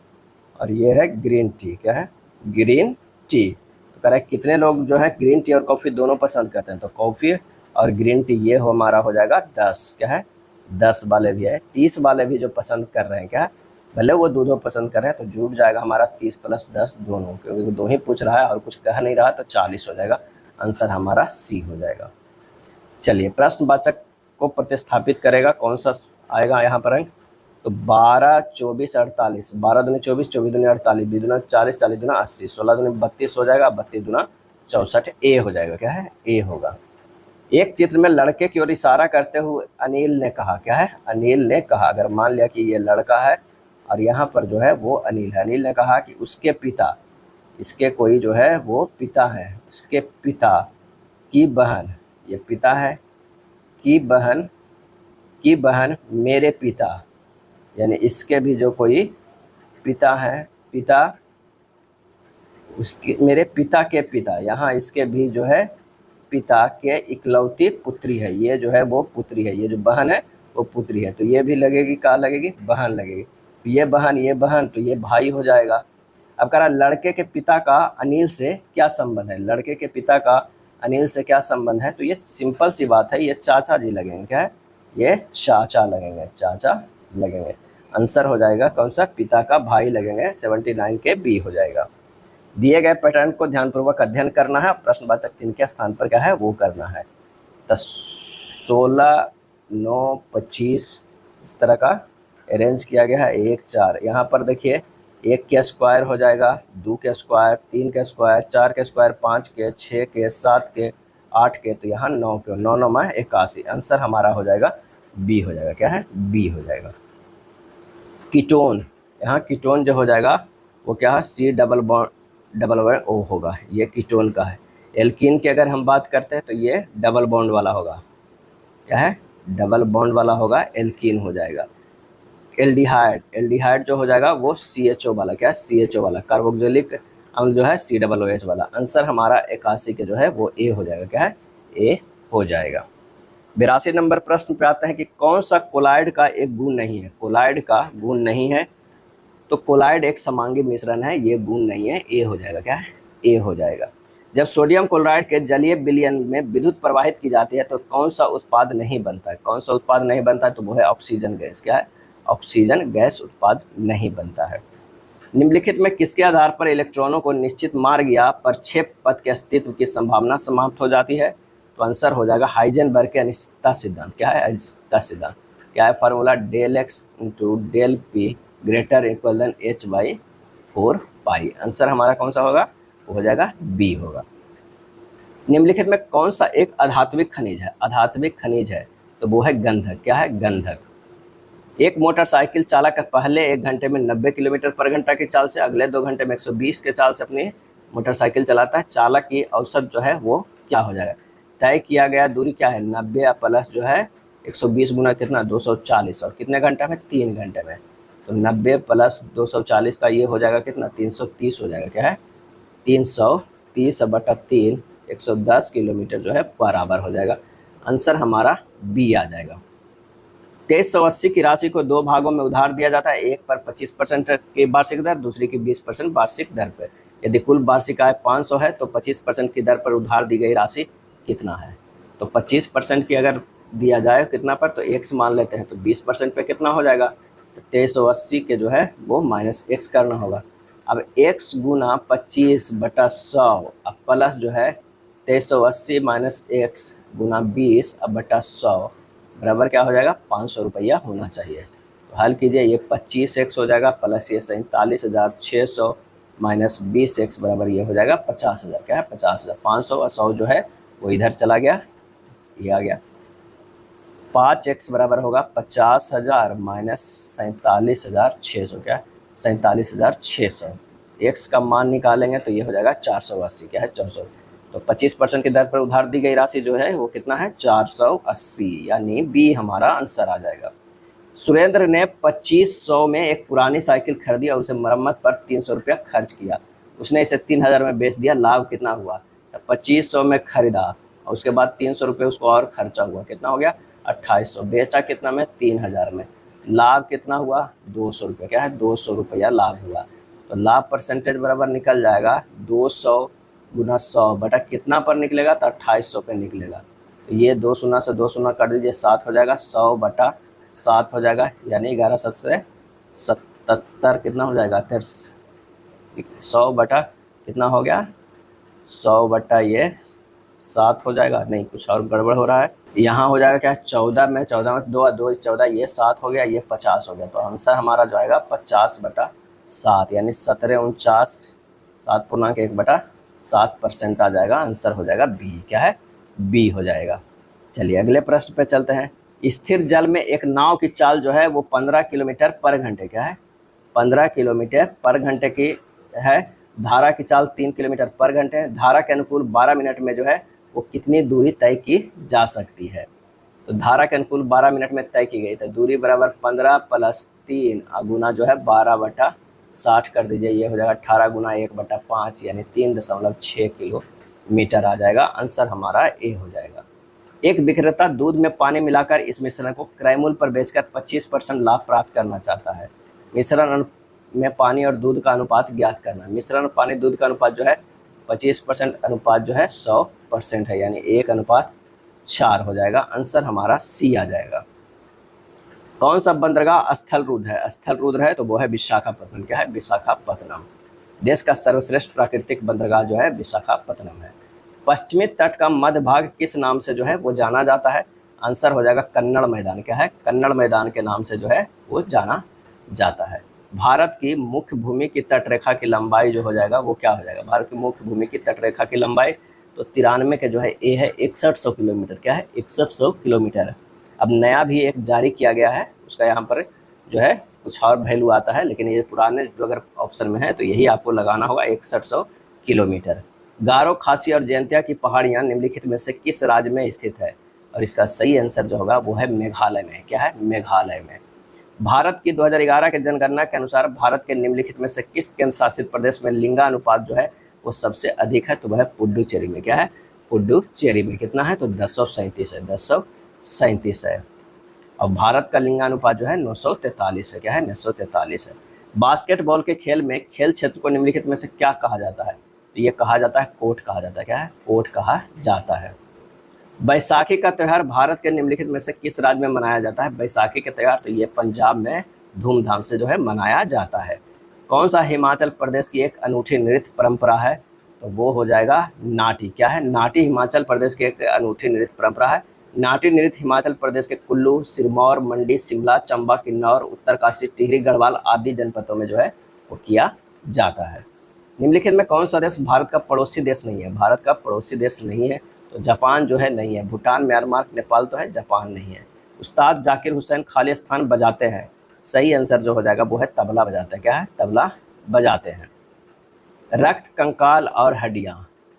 Speaker 1: और ये है ग्रीन टी, क्या है ग्रीन टी, तो कह रहा है कितने लोग जो है ग्रीन टी और कॉफ़ी दोनों पसंद करते हैं। तो कॉफ़ी और ग्रीन टी ये हमारा हो जाएगा 10, क्या है 10 वाले भी है, 30 वाले भी जो पसंद कर रहे हैं, क्या है भले वो दोनों पसंद कर रहे हैं, तो जुट जाएगा हमारा 30 + 10 दोनों, क्योंकि दो ही पूछ रहा है और कुछ कह नहीं रहा, तो 40 हो जाएगा। आंसर हमारा सी हो जाएगा। चलिए, प्रश्नवाचक को प्रतिस्थापित करेगा, कौन सा आएगा यहाँ पर अंक, तो 12, 24, 48, 12 दूनी 24, 24 दूनी 48, 20 दूना 40, 40 दूना 80, 16 दूनी 32 हो जाएगा, 32 दूना 64, ए हो जाएगा, क्या है ए होगा। एक चित्र में लड़के की ओर इशारा करते हुए अनिल ने कहा, क्या है अनिल ने कहा, अगर मान लिया कि ये लड़का है और यहाँ पर जो है वो अनिल है, अनिल ने कहा कि उसके पिता, इसके कोई जो है वो पिता है, उसके पिता की बहन, ये पिता है, की बहन मेरे पिता, यानी इसके भी जो कोई पिता है, पिता उसके मेरे पिता के पिता, यहाँ इसके भी जो है पिता के इकलौती पुत्री है, ये जो है वो पुत्री है, ये जो बहन है वो पुत्री है, तो ये भी लगेगी, कहाँ लगेगी बहन लगेगी, ये बहन तो ये भाई हो जाएगा। अब कह रहा लड़के के पिता का अनिल से क्या संबंध है, लड़के के पिता का अनिल से क्या संबंध है, तो ये सिंपल सी बात है, ये चाचा जी लगेंगे, क्या है ये चाचा लगेंगे, चाचा लगेंगे। आंसर हो जाएगा कौन सा, पिता का भाई लगेंगे, 79 के बी हो जाएगा। दिए गए पैटर्न को ध्यानपूर्वक अध्ययन करना है, प्रश्नवाचक चिन्ह के स्थान पर क्या है वो करना है। तो 16, 9, 25 इस तरह का अरेंज किया गया है, 1, 4, यहाँ पर देखिए 1 के स्क्वायर हो जाएगा, 2 के स्क्वायर, 3 के स्क्वायर, 4 के स्क्वायर, 5 के, 6 के, 7 के, 8 के, तो यहाँ 9 के, 9 9 में 81, आंसर हमारा हो जाएगा बी हो जाएगा, क्या है बी हो जाएगा। कीटोन, यहाँ कीटोन जो हो जाएगा वो क्या है C डबल O होगा, ये कीटोन का है। एल्कीन की अगर हम बात करते हैं तो ये डबल बॉन्ड वाला होगा, क्या है डबल बॉन्ड वाला होगा, एल्कीन हो जाएगा। एल्डिहाइड जो हो जाएगा वो CHO वाला, क्या है CHO वाला। कार्बोक्सिलिक अम्ल जो है COOH वाला। आंसर हमारा 81 के जो है वो ए हो जाएगा, क्या है ए हो जाएगा। 82 नंबर प्रश्न पे आते हैं कि कौन सा कोलाइड का एक गुण नहीं है, कोलाइड का गुण नहीं है, तो कोलाइड एक समांगी मिश्रण है, ये गुण नहीं है, ए हो जाएगा, क्या है ए हो जाएगा। जब सोडियम क्लोराइड के जलीय विलयन में विद्युत प्रवाहित की जाती है तो कौन सा उत्पाद नहीं बनता है, कौन सा उत्पाद नहीं बनता है, तो वो है ऑक्सीजन गैस, क्या है ऑक्सीजन गैस उत्पाद नहीं बनता है। निम्नलिखित में किसके आधार पर इलेक्ट्रॉनों को निश्चित मार्ग या प्रक्षेप पथ के अस्तित्व की संभावना समाप्त हो जाती है, तो आंसर हो जाएगा हाइजेनबर्ग के अनिश्चितता सिद्धांत, क्या है अनिश्चितता सिद्धांत, क्या है फार्मूला ΔX × ΔP > H/4 पाई। आंसर हमारा कौन सा होगा, वो हो जाएगा बी होगा। निम्नलिखित में कौन सा एक अधात्विक खनिज है, अधात्विक खनिज है, तो वो है गंधक, क्या है गंधक। एक मोटरसाइकिल चालक पहले 1 घंटे में 90 किलोमीटर पर घंटा की चाल से अगले 2 घंटे में 120 के चाल से अपनी मोटरसाइकिल चलाता है। चालक की औसत जो है वो क्या हो जाएगा, तय किया गया दूरी क्या है 90 प्लस जो है 120 गुना कितना 240, और कितने घंटे में 3 घंटे में, तो 90 + 240 का ये हो जाएगा कितना 330 हो जाएगा, क्या है 330/3 110 किलोमीटर जो है बराबर हो जाएगा। आंसर हमारा बी आ जाएगा। 2380 की राशि को 2 भागों में उधार दिया जाता है, एक पर 25% की वार्षिक दर, दूसरी की 20% वार्षिक दर पर। यदि कुल वार्षिक आय 500 है तो 25% की दर पर उधार दी गई राशि कितना है, तो 25% की अगर दिया जाए कितना पर, तो x मान लेते हैं, तो 20% पे कितना हो जाएगा, तो 2380 के जो है वो -x करना होगा। अब x गुना 25/100 अब प्लस जो है 2380 - x गुना 20/100 बराबर क्या हो जाएगा 500 रुपया होना चाहिए। तो हल कीजिए, ये 25x हो जाएगा प्लस ये 47,600 - 20x बराबर ये हो जाएगा 50,000, क्या है 50,000। 500 और 100 जो है वो इधर चला गया, ये आ गया। 5x बराबर होगा 50,000 - 47,600, क्या है 47,600। x का मान निकालेंगे तो ये हो जाएगा 480, क्या है 400। तो 25% की दर पर उधार दी गई राशि जो है वो कितना है 480, यानी बी हमारा आंसर आ जाएगा। सुरेंद्र ने 2500 में एक पुरानी साइकिल खरीदी और उसे मरम्मत पर 300 रुपया खर्च किया, उसने इसे 3000 में बेच दिया, लाभ कितना हुआ, तो 2500 में खरीदा और उसके बाद 300 रुपये उसको और खर्चा हुआ, कितना हो गया 2800। बेचा कितना में 3000 में। लाभ कितना हुआ 200 रुपये, क्या है 200 रुपया लाभ हुआ। तो लाभ परसेंटेज बराबर निकल जाएगा 200 गुना 100 बटा कितना पर निकलेगा तो 2800 पे निकलेगा। तो ये 2 शून्य से 2 शून्य कर दीजिए, 7 हो जाएगा, 100 बटा 7 हो जाएगा, यानी 11 7 से 77 कितना हो जाएगा 100 बटा कितना हो गया 100 बटा ये 7 हो जाएगा, नहीं कुछ और गड़बड़ हो रहा है। यहाँ हो जाएगा क्या 14 में 2 2 14, ये 7 हो गया, ये 50 हो गया। तो आंसर हमारा जो आएगा 50 बटा 7 यानी 1749 7.1 बटा 7% आ जाएगा। आंसर हो जाएगा बी, क्या है बी हो जाएगा। चलिए अगले प्रश्न पे चलते हैं। स्थिर जल में एक नाव की चाल जो है वो 15 किलोमीटर पर घंटे, क्या है 15 किलोमीटर पर घंटे की है। धारा की चाल 3 किलोमीटर पर घंटे है। धारा के अनुकूल 12 मिनट में जो है वो कितनी दूरी तय की जा सकती है। तो धारा के अनुकूल 12 मिनट में तय की गई, तो दूरी बराबर 15 + 3 गुना जो है 12 बटा 60 कर दीजिए, ये हो जाएगा 18 गुना 1 बटा 5 यानी 3.6 किलोमीटर आ जाएगा। आंसर हमारा ए हो जाएगा। एक विक्रेता दूध में पानी मिलाकर इस मिश्रण को क्रय मूल्य पर बेचकर 25% लाभ प्राप्त करना चाहता है। मिश्रण में पानी और दूध का अनुपात ज्ञात करना। मिश्रण पानी दूध का अनुपात जो है 25% अनुपात जो है 100% है, यानी 1:4 हो जाएगा। आंसर हमारा सी आ जाएगा। कौन सा बंदरगाह स्थल रुद्र है? स्थल रुद्र है तो वो है विशाखापत्तनम, क्या है विशाखापत्तनम। देश का सर्वश्रेष्ठ प्राकृतिक बंदरगाह जो है विशाखापत्तनम है। पश्चिमी तट का मध्य भाग किस नाम से जो है वो जाना जाता है? आंसर हो जाएगा कन्नड़ मैदान, क्या है कन्नड़ मैदान के नाम से जो है वो जाना जाता है। भारत की मुख्य भूमि की तटरेखा की लंबाई जो हो जाएगा वो क्या हो जाएगा? भारत की मुख्य भूमि की तटरेखा की लंबाई तो 93 के जो है ए है 6100 किलोमीटर, क्या है 6100 किलोमीटर। अब नया भी एक जारी किया गया है, उसका यहाँ पर जो है कुछ और वैल्यू आता है, लेकिन ये पुराने जो अगर ऑप्शन में है तो यही आपको लगाना होगा 6100 किलोमीटर। गारो, खासी और जयंतिया की पहाड़ियाँ निम्नलिखित में से किस राज्य में स्थित है? और इसका सही आंसर जो होगा वो है मेघालय में, क्या है मेघालय में। भारत की 2011 के जनगणना के अनुसार भारत के निम्नलिखित में से किस केंद्र शासित प्रदेश में लिंगानुपात जो है वो सबसे अधिक है? तो वह है पुडुचेरी में, क्या है पुडुचेरी में। कितना है तो 1037 है, 1037 है। और भारत का लिंगानुपात जो है 943 है, क्या है 943 है। बास्केटबॉल के खेल में खेल क्षेत्र को निम्नलिखित में से क्या कहा जाता है? तो ये कहा जाता है कोर्ट कहा जाता है, क्या है कोर्ट कहा जाता है। बैसाखी का त्यौहार भारत के निम्नलिखित में से किस राज्य में मनाया जाता है? बैसाखी के त्यौहार तो ये पंजाब में धूमधाम से जो है मनाया जाता है। कौन सा हिमाचल प्रदेश की एक अनूठी नृत्य परंपरा है? तो वो हो जाएगा नाटी, क्या है नाटी हिमाचल प्रदेश की एक अनूठी नृत्य परंपरा है। नाटी नृत्य हिमाचल प्रदेश के कुल्लू, सिरमौर, मंडी, शिमला, चंबा, किन्नौर, उत्तरकाशी, टिहरी, गढ़वाल आदि जनपदों में जो है वो किया जाता है। निम्नलिखित में कौन सा देश भारत का पड़ोसी देश नहीं है? भारत का पड़ोसी देश नहीं है तो जापान जो है नहीं है। भूटान, म्यांमार, नेपाल तो है, जापान नहीं है। उस्ताद जाकिर हुसैन खालिस्तान बजाते हैं, सही आंसर जो हो जाएगा वो है तबला बजाते हैं, क्या है तबला बजाते हैं। रक्त, कंकाल और हड्डियाँ,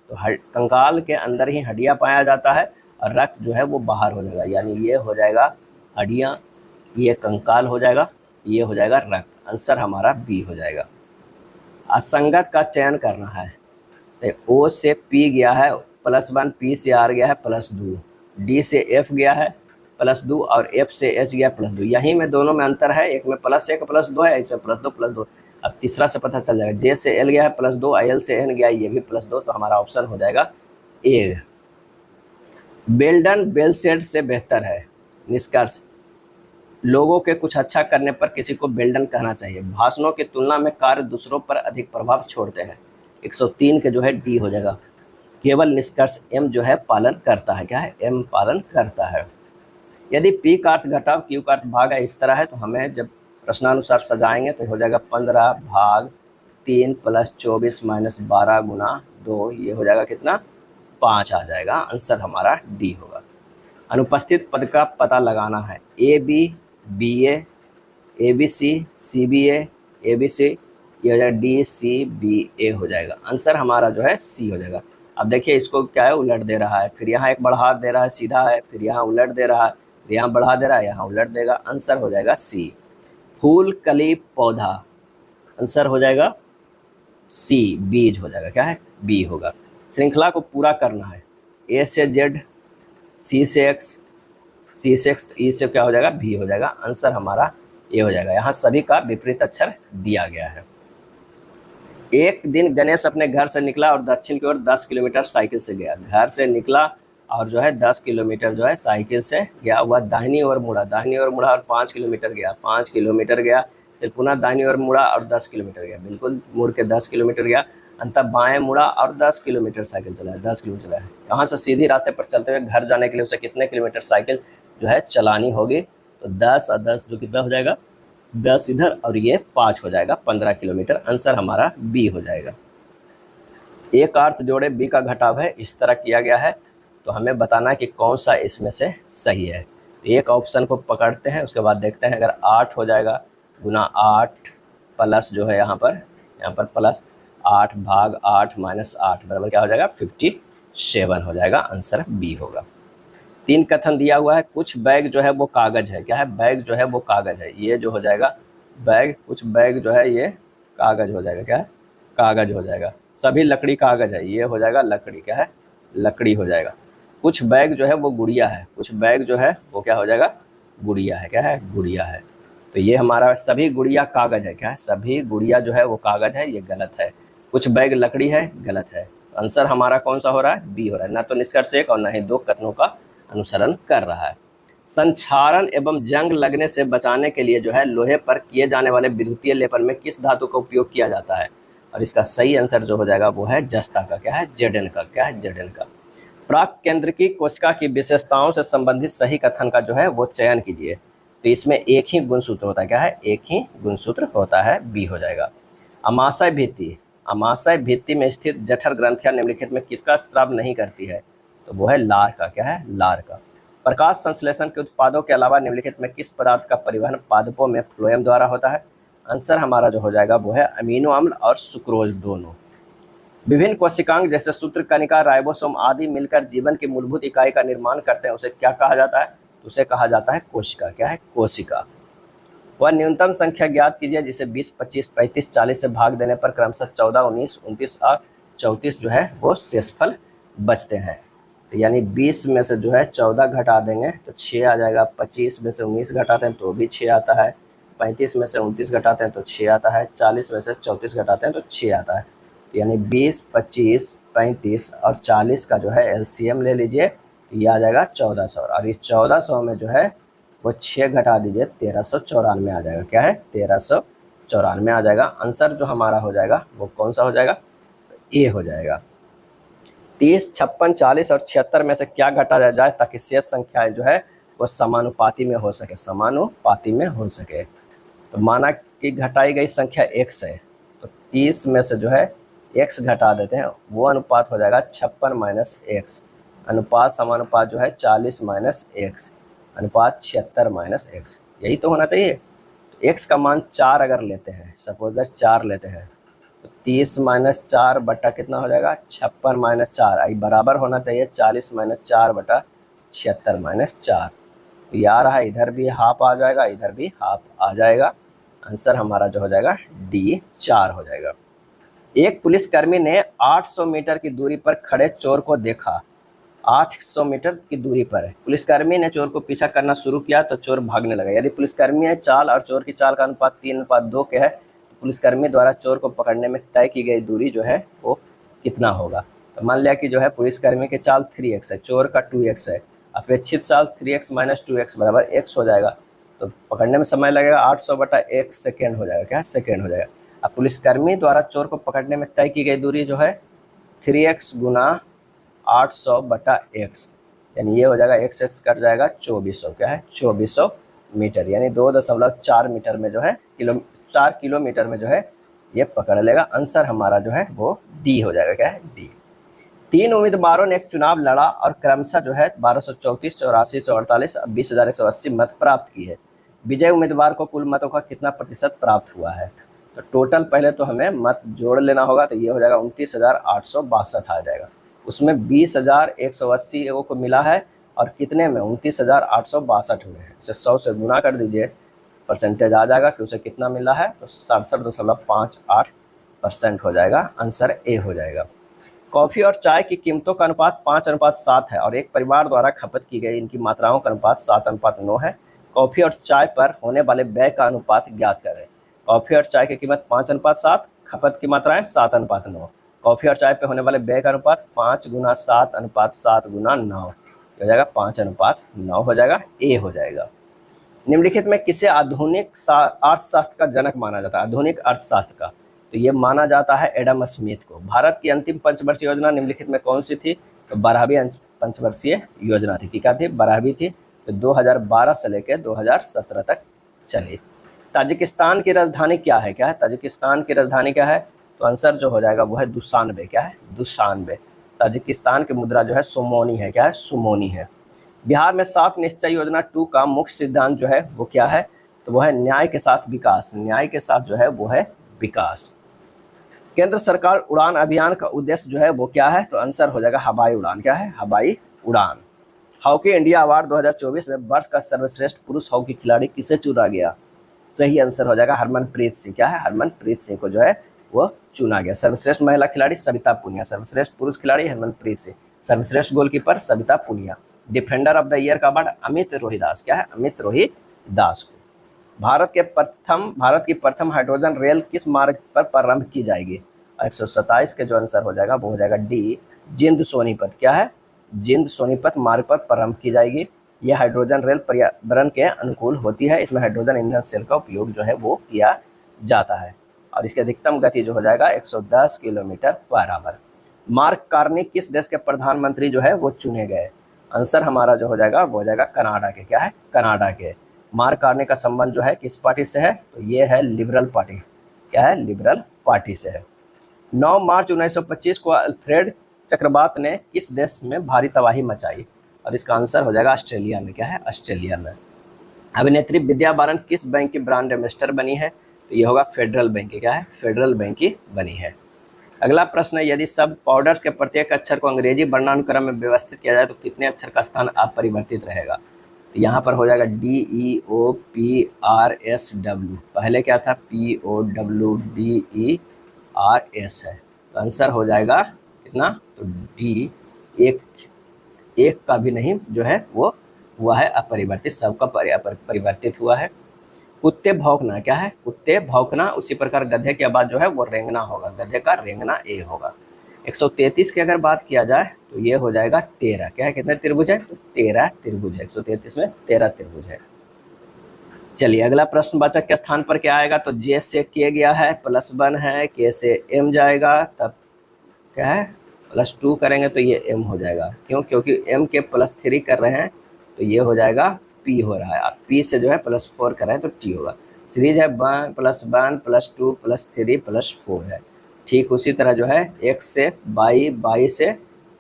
Speaker 1: तो कंकाल के अंदर ही हड्डियाँ पाया जाता है और रक्त जो है वो बाहर हो जाएगा, यानी ये हो जाएगा हड्डियाँ, ये कंकाल हो जाएगा, ये हो जाएगा रक्त। आंसर हमारा बी हो जाएगा। असंगत का चयन करना है तो ओ से पी गया है +1, पी से आर गया है +2, डी से एफ गया है +2 और एफ से एच गया +2। यहीं में दोनों में अंतर है, एक में +1 +2 है, इसमें +2 अब तीसरा से पता चल जाएगा। जे से एल गया है +2, एल से एन गया ये भी +2, तो हमारा ऑप्शन हो जाएगा ए। बेल्डन बेलसेड से बेहतर है। निष्कर्ष, लोगों के कुछ अच्छा करने पर किसी को बेल्डन कहना चाहिए। भाषणों की तुलना में कार्य दूसरों पर अधिक प्रभाव छोड़ते हैं। 103 के जो है डी हो जाएगा। केवल निष्कर्ष एम जो है पालन करता है, क्या है एम पालन करता है। यदि पी का अर्थ घटाव, क्यू का अर्थ भाग है, इस तरह है तो हमें जब प्रश्नानुसार सजाएंगे तो हो जाएगा 15 भाग 3 + 24 - 12 गुना 2, ये हो जाएगा कितना 5 आ जाएगा। आंसर हमारा डी होगा। अनुपस्थित पद का पता लगाना है। A B, B A B C, C B A B C, ये हो जाएगा डी सी बी ए हो जाएगा। आंसर हमारा जो है सी हो जाएगा। अब देखिए इसको क्या है उलट दे रहा है, फिर यहाँ एक बढ़ा दे रहा है सीधा है, फिर यहाँ उलट दे रहा है, फिर यहाँ बढ़ा दे रहा है, यहाँ उलट देगा। आंसर हो जाएगा सी। फूल, कली, पौधा, आंसर हो जाएगा सी, बीज हो जाएगा, क्या है बी होगा। श्रृंखला को पूरा करना है, ए से जेड, सी से एक्स, सी से एक्स, ई से क्या हो जाएगा, भी हो जाएगा। आंसर हमारा ये हो जाएगा। यहाँ सभी का विपरीत अक्षर दिया गया है। एक दिन गणेश अपने घर से निकला और दक्षिण की ओर 10 किलोमीटर साइकिल से गया। घर से निकला और जो है 10 किलोमीटर जो है साइकिल से गया। वह दाहिनी ओर मुड़ा, दाहिनी ओर मुड़ा और 5 किलोमीटर गया, 5 किलोमीटर गया, फिर पुनः दाहिनी ओर मुड़ा और 10 किलोमीटर गया, बिल्कुल मुड़ के 10 किलोमीटर गया। अंततः बाएं मुड़ा और 10 किलोमीटर साइकिल चलाया, 10 किलोमीटर चलाया। यहाँ से सीधी रास्ते पर चलते हुए घर जाने के लिए उसे कितने किलोमीटर साइकिल जो है चलानी होगी? तो 10 और 10 जो कितना हो जाएगा, 10 इधर और ये 5 हो जाएगा, 15 किलोमीटर। आंसर हमारा बी हो जाएगा। एक अर्थ जोड़े बी का घटाव है, इस तरह किया गया है, तो हमें बताना है कि कौन सा इसमें से सही है। एक ऑप्शन को पकड़ते हैं, उसके बाद देखते हैं। अगर 8 हो जाएगा गुना 8 प्लस जो है यहाँ पर प्लस 8 भाग 8 माइनस 8 बराबर क्या हो जाएगा, 57 हो जाएगा। आंसर बी होगा। 3 कथन दिया हुआ है। कुछ बैग जो है वो कागज है, क्या है, बैग जो है वो कागज है, ये जो हो जाएगा बैग, कुछ बैग जो है ये कागज हो जाएगा, क्या है, कागज हो जाएगा। सभी लकड़ी कागज है, ये हो जाएगा लकड़ी, क्या है, लकड़ी हो जाएगा। कुछ बैग जो है वो गुड़िया है, कुछ बैग जो है वो क्या हो जाएगा, गुड़िया है, क्या है, गुड़िया है। तो ये हमारा सभी गुड़िया कागज है, क्या है, सभी गुड़िया जो है वो कागज है, ये गलत है। कुछ बैग लकड़ी है, गलत है। आंसर हमारा कौन सा हो रहा है, बी हो रहा है। ना तो निष्कर्ष एक और ना ही 2 कथनों का अनुसरण कर रहा है। संक्षारण एवं जंग लगने से बचाने के लिए जो है लोहे पर किए जाने वाले विद्युतीय लेपन में किस धातु का उपयोग किया जाता है? और इसका सही आंसर जो हो जाएगा वो है जस्ता का, क्या है, Zn का, क्या है, Zn का। प्राक केंद्र की कोशिका की विशेषताओं से संबंधित सही कथन का जो है वो चयन कीजिए। तो इसमें एक ही गुणसूत्र होता है, क्या है, एक ही गुणसूत्र होता है, बी हो जाएगा। अमाशय भित्ति, अमाशय भित्ति में स्थित जठर ग्रंथियां निम्नलिखित में किसका स्राव नहीं करती है? तो वो है लार का, क्या है, लार का। प्रकाश संश्लेषण के उत्पादों के अलावा निम्नलिखित में किस पदार्थ का परिवहन पादपों में फ्लोएम द्वारा होता है? आंसर हमारा जो हो जाएगा वो है अमीनो अम्ल और सुक्रोज दोनों। विभिन्न कोशिकांग जैसे सूत्रकणिका, राइबोसोम आदि मिलकर जीवन की मूलभूत इकाई का निर्माण करते हैं, उसे क्या कहा जाता है? उसे कहा जाता है कोशिका, क्या है, कोशिका। वह न्यूनतम संख्या ज्ञात कीजिए जिसे 20, 25, 35, 40 से भाग देने पर क्रमशः 14, 19, 29 और 34 जो है वो शेषफल बचते हैं। तो यानी 20 में से जो है 14 घटा देंगे तो 6 आ जाएगा, 25 में से 19 घटाते हैं तो भी 6 आता है, 35 में से 29 घटाते हैं तो 6 आता है, 40 में से 34 घटाते हैं तो 6 आता है। तो यानी 20, 25, 35 और 40 का जो है एलसीएम ले लीजिए, तो ये आ जाएगा 1400, और इस 1400 में जो है वो 6 घटा दीजिए, 1394 आ जाएगा, क्या है, 1394 आ जाएगा। आंसर जो हमारा हो जाएगा वो कौन सा हो जाएगा, ए हो जाएगा। 30, 56, 40 और 76 में से क्या घटा जाए ताकि शेष संख्याएं जो है वो समानुपाती में हो सके, समानुपाती में हो सके। तो माना कि घटाई गई संख्या x है, तो 30 में से जो है x घटा देते हैं, वो अनुपात हो जाएगा 56 माइनस एक्स, अनुपात समानुपात जो है 40 माइनस एक्स, अनुपात 76 माइनस एक्स, यही तो होना चाहिए। तो x का मान 4 अगर लेते हैं, सपोज दैट 4 लेते हैं, तो 30 माइनस 4 बटा कितना हो जाएगा, 56 माइनस 4, आई बराबर होना चाहिए 40 माइनस 4 बटा 76 माइनस 4। तो ये आ रहा है, इधर भी हाफ आ जाएगा, इधर भी हाफ आ जाएगा। आंसर हमारा जो हो जाएगा डी 4 हो जाएगा। एक पुलिसकर्मी ने 800 मीटर की दूरी पर खड़े चोर को देखा। 800 मीटर की दूरी पर है, पुलिसकर्मी ने चोर को पीछा करना शुरू किया तो चोर भागने लगा। यदि पुलिसकर्मी है चाल और चोर की चाल का अनुपात 3:2 के है, तो पुलिसकर्मी द्वारा चोर को पकड़ने में तय की गई दूरी जो है वो कितना होगा? तो मान लिया कि जो है पुलिसकर्मी की चाल 3x है, चोर का 2x है, अपेक्षित चाल 3x माइनस 2x बराबर x हो जाएगा। तो पकड़ने में समय लगेगा 800 बटा 1 सेकेंड हो जाएगा, क्या सेकेंड हो जाएगा। अब पुलिसकर्मी द्वारा चोर को पकड़ने में तय की गई दूरी जो है 3x गुना 800 बटा x, यानी ये हो जाएगा x कट जाएगा 2400, क्या है 2400 मीटर, यानी 2.4 मीटर में जो है 4 किलोमीटर में जो है ये पकड़ लेगा। आंसर हमारा जो है वो डी हो जाएगा, क्या है डी। 3 उम्मीदवारों ने एक चुनाव लड़ा और क्रमशः जो है 1234, 8448 और 20,180 मत प्राप्त किए। विजय उम्मीदवार को कुल मतों का कितना प्रतिशत प्राप्त हुआ है? तो टोटल पहले तो हमें मत जोड़ लेना होगा, तो ये हो जाएगा 29,862 आ जाएगा। उसमें 20,180 को मिला है और कितने में 29,862 हुए हैं, इसे 100 से गुना कर दीजिए, परसेंटेज आ जाएगा कि उसे कितना मिला है, तो 67.58% हो जाएगा। आंसर ए हो जाएगा। कॉफ़ी और चाय की कीमतों का अनुपात 5:7 है और एक परिवार द्वारा खपत की गई इनकी मात्राओं का अनुपात 7:9 है। कॉफ़ी और चाय पर होने वाले व्यय का अनुपात ज्ञात करें। कॉफ़ी और चाय की कीमत 5:7, खपत की मात्राएं 7:9। कॉफ़ी और चाय पर होने वाले व्यय का अनुपात 5 × 7:7 × 9 हो जाएगा 5:9 हो जाएगा, ए हो जाएगा। निम्नलिखित में किसे आधुनिक अर्थशास्त्र का जनक माना जाता है? आधुनिक अर्थशास्त्र का तो ये माना जाता है एडम स्मिथ को। भारत की अंतिम पंचवर्षीय योजना निम्नलिखित में कौन सी थी? तो 12वीं पंचवर्षीय योजना थी। क्या थी? 12वीं थी। तो 2012 से लेकर 2017 तक चली। ताजिकिस्तान की राजधानी क्या है? क्या है ताजिकिस्तान की राजधानी? क्या है? तो आंसर जो हो जाएगा वो है दुशानबे। क्या है? दुशानबे। ताजिकिस्तान की मुद्रा जो है सुमोनी है। क्या है? सुमोनी है। बिहार में 7 निश्चय योजना 2 का मुख्य सिद्धांत जो है वो क्या है? तो वो है न्याय के साथ विकास। न्याय के साथ जो है वो है विकास। केंद्र सरकार उड़ान अभियान का उद्देश्य जो है वो क्या है? तो आंसर हो जाएगा हवाई उड़ान। क्या है? हवाई उड़ान। हॉकी इंडिया अवार्ड 2024 में वर्ष का सर्वश्रेष्ठ पुरुष हॉकी खिलाड़ी किसे चुना गया? सही आंसर हो जाएगा हरमनप्रीत सिंह। क्या है? हरमनप्रीत सिंह को जो है वो चुना गया। सर्वश्रेष्ठ महिला खिलाड़ी सविता पुनिया, सर्वश्रेष्ठ पुरुष खिलाड़ी हरमनप्रीत सिंह, सर्वश्रेष्ठ goalkeeper Savita Punia. Defender of the year का अवार्ड अमित रोहिदास। क्या है? अमित रोहिदास को। भारत की प्रथम हाइड्रोजन रेल किस मार्ग पर प्रारंभ की जाएगी? 127 के जो आंसर हो जाएगा वो हो जाएगा डी, जिंद सोनीपत। क्या है? जिंद सोनीपत मार्ग पर प्रारंभ की जाएगी। यह हाइड्रोजन रेल पर्यावरण के अनुकूल होती है। इसमें हाइड्रोजन ईंधन सेल का उपयोग जो है वो किया जाता है और इसकी अधिकतम गति जो हो जाएगा 110 kilometre per hour. Mark Carney किस देश के प्रधानमंत्री जो है वो चुने गए? आंसर हमारा जो हो जाएगा वो हो जाएगा कनाडा के। क्या है? कनाडा के। मार्क कार्नी का संबंध जो है किस पार्टी से है? तो ये है लिबरल पार्टी। क्या है? लिबरल पार्टी से है। 9 मार्च 1925 को अल्फ्रेड चक्रवात ने किस देश में भारी तबाही मचाई? और इसका आंसर हो जाएगा ऑस्ट्रेलिया में। क्या है? ऑस्ट्रेलिया में। अभिनेत्री विद्या बालन किस बैंक की ब्रांड एम्बेसडर बनी है? तो ये होगा फेडरल बैंक की। क्या है? फेडरल बैंक की बनी है। अगला प्रश्न है, यदि सब पाउडर्स के प्रत्येक अक्षर को अंग्रेजी वर्णानुक्रम में व्यवस्थित किया जाए तो कितने अक्षर का स्थान अपरिवर्तित रहेगा? तो यहाँ पर हो जाएगा DEOPRSW। पहले क्या था? POWDERS है। तो आंसर हो जाएगा कितना? तो डी। एक का भी नहीं जो है वो हुआ है अपरिवर्तित, सबका परिवर्तित हुआ है। कुत्ते भौंकना। क्या है? कुत्ते भौंकना। उसी प्रकार गधे की आवाज़ जो है वो रेंगना होगा। गधे का रेंगना ए होगा। 133 की अगर बात किया जाए तो ये हो जाएगा 13। क्या है? कितने त्रिभुज है? तो 13 त्रिभुज है। 133 में 13 त्रिभुज है। चलिए अगला प्रश्न वाचक के स्थान पर क्या आएगा? तो जे से के गया है, +1 है, के से एम जाएगा, तब क्या है? +2 करेंगे तो ये एम हो जाएगा। क्यों? क्योंकि एम के +3 कर रहे हैं तो ये हो जाएगा पी हो रहा है। आप पी से जो है +4 कर रहे हैं तो टी होगा। सीरीज है 1 +1 +2 +3 +4 है। ठीक उसी तरह जो है x से बाई से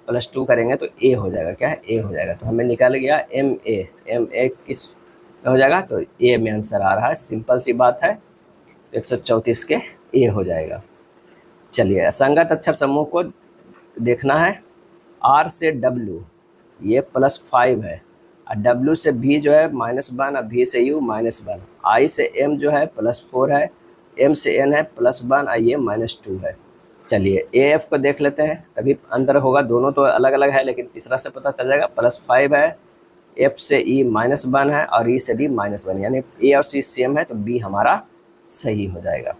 Speaker 1: +2 करेंगे तो a हो जाएगा। क्या है? a हो जाएगा। तो हमें निकाल गया एम ए किस हो जाएगा? तो a में आंसर आ रहा है। सिंपल सी बात है। 134 के a हो जाएगा। चलिए असंगत अक्षर समूह को देखना है। R से W ये +5 है और W से V जो है -1 और V से U -1। I से M जो है +4 है, M से N है +1 और ये -2 है। चलिए AF को देख लेते हैं तभी अंदर होगा। दोनों तो अलग अलग है लेकिन तीसरा से पता चल जाएगा। +5 है, F से E -1 है और E से D -1, यानी A और C सेम है तो B हमारा सही हो जाएगा।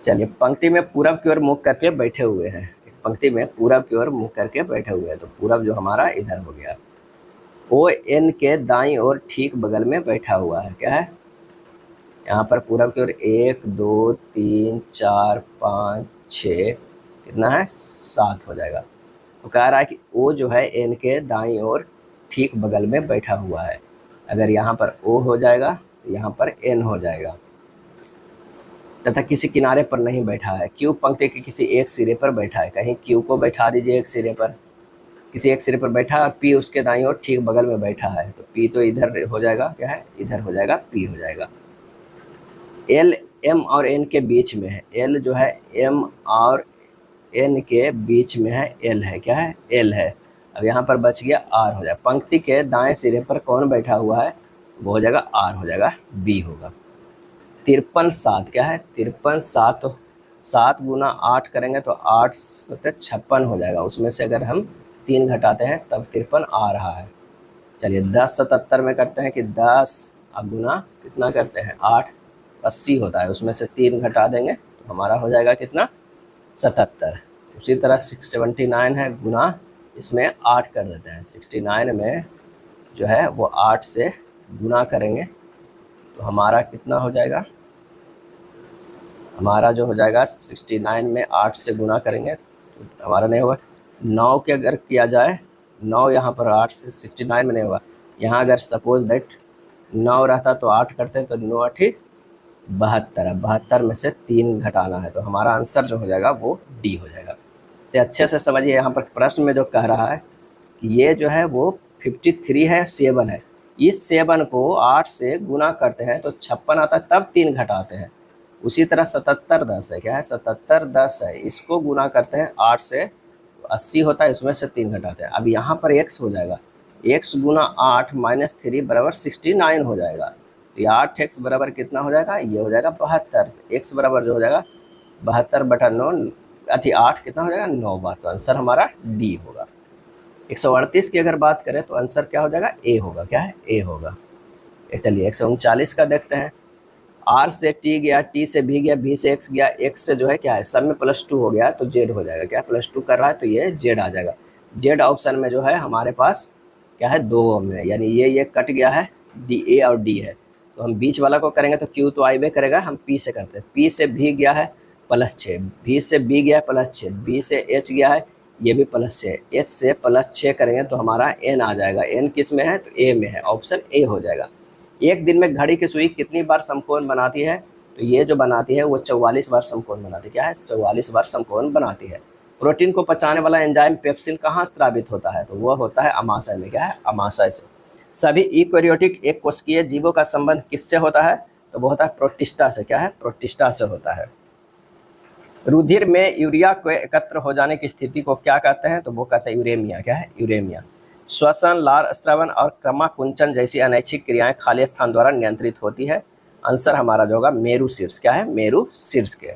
Speaker 1: चलिए पंक्ति में पूरब की ओर मुख करके बैठे हुए हैं। पंक्ति में पूरब की ओर मुख करके बैठे हुए हैं तो पूरब जो हमारा इधर हो गया। ओ एन के दाईं ओर ठीक बगल में बैठा हुआ है। क्या है? यहाँ पर पूरब की ओर 1 2 3 4 5 6 कितना है? 7 हो जाएगा। तो कह रहा है कि ओ जो है एन के दाईं ओर ठीक बगल में बैठा हुआ है। अगर यहाँ पर ओ हो जाएगा तो यहाँ पर एन हो जाएगा। तथा किसी किनारे पर नहीं बैठा है। क्यू पंक्ति के किसी एक सिरे पर बैठा है। कहीं क्यू को बैठा दीजिए एक सिरे पर, किसी एक सिरे पर बैठा और पी उसके दाईं ओर ठीक बगल में बैठा है तो पी तो इधर हो जाएगा। क्या है? इधर हो जाएगा, पी हो जाएगा। एल एम और एन के बीच में है। एल जो है एम और एन के बीच में है, एल है। क्या है? एल है। अब यहाँ पर बच गया आर हो जाएगा। पंक्ति के दाएं सिरे पर कौन बैठा हुआ है? वो हो जाएगा आर हो जाएगा, बी होगा। 53 7। क्या है? 53 7 7 गुना 8 करेंगे तो 8 सत्ते 56 हो जाएगा। उसमें से अगर हम 3 घटाते हैं तब 53 आ रहा है। चलिए 10 77 में करते हैं कि 10 अब गुना कितना करते हैं 8 80 होता है, उसमें से 3 घटा देंगे तो हमारा हो जाएगा कितना 77। उसी तरह 679 है, गुना इसमें 8 कर देते हैं। 69 में जो है वो 8 से गुना करेंगे तो हमारा कितना हो जाएगा, हमारा जो हो जाएगा 69 में 8 से गुना करेंगे तो हमारा नहीं होगा। 9 के अगर किया जाए, 9 यहाँ पर 8 से 69 में नहीं होगा। यहाँ अगर सपोज दैट 9 रहता तो 8 करते तो 9 8 72 है, 72 में से 3 घटाना है तो हमारा आंसर जो हो जाएगा वो डी हो जाएगा। इसे अच्छे से समझिए, यहाँ पर प्रश्न में जो कह रहा है कि ये जो है वो 53 है, 7 है, इस 7 को 8 से गुना करते हैं तो 56 आता है, तब 3 घटाते हैं। उसी तरह 77 10 है, क्या है 77 10 है, इसको गुना करते हैं 8 से 80 होता है, इसमें से 3 घटाते हैं। अब यहाँ पर x हो जाएगा, x गुना 8 माइनस 3 बराबर 69 हो जाएगा। तो ये 8x बराबर कितना हो जाएगा, ये हो जाएगा 72। x बराबर जो हो जाएगा 72/9 अति 8 कितना हो जाएगा 9 बार। तो आंसर हमारा डी होगा। 138 की अगर बात करें तो आंसर क्या हो जाएगा, ए होगा। क्या है, ए होगा। चलिए 139 का देखते हैं। आर से टी गया, टी से भी गया, भी से एक्स गया, एक्स से जो है क्या है सब में +2 हो गया तो जेड हो जाएगा। क्या +2 कर रहा है तो ये जेड आ जाएगा। जेड ऑप्शन में जो है हमारे पास क्या है 2 में, यानी ये कट गया है, डी ए और डी है, तो हम बीच वाला को करेंगे तो क्यू तो आई वे करेगा, हम पी से करते हैं। पी से भी गया है +6, भी से बी गया है +6, बी से एच गया है ये भी +6, एच से +6 करेंगे तो हमारा एन आ जाएगा। एन किस में है तो ए में है, ऑप्शन ए हो जाएगा। एक दिन में घड़ी की सुई कितनी बार समकोण बनाती है, तो ये जो बनाती है वो 44 बार समकोण बनाती है। क्या है, 44 बार समकोण बनाती है। प्रोटीन को पचाने वाला एंजाइम पेप्सिन कहाँ स्रावित होता है, तो वो होता है अमाशय में। क्या है, अमाशय से। सभी यूकेरियोटिक एक कोशिकीय जीवों का संबंध किससे होता है, तो वो होता है प्रोटिस्टा से। क्या है, प्रोटिस्टा से होता है। रुधिर में यूरिया को एकत्र हो जाने की स्थिति को क्या कहते हैं, तो वो कहते हैं यूरेमिया। क्या है, यूरेमिया। श्वसन, लार स्रावन और क्रमाकुंचन जैसी अनैच्छिक क्रियाएं खाली स्थान द्वारा नियंत्रित होती है। आंसर हमारा जो होगा मेरु शीर्ष। क्या है, मेरु शीर्ष के।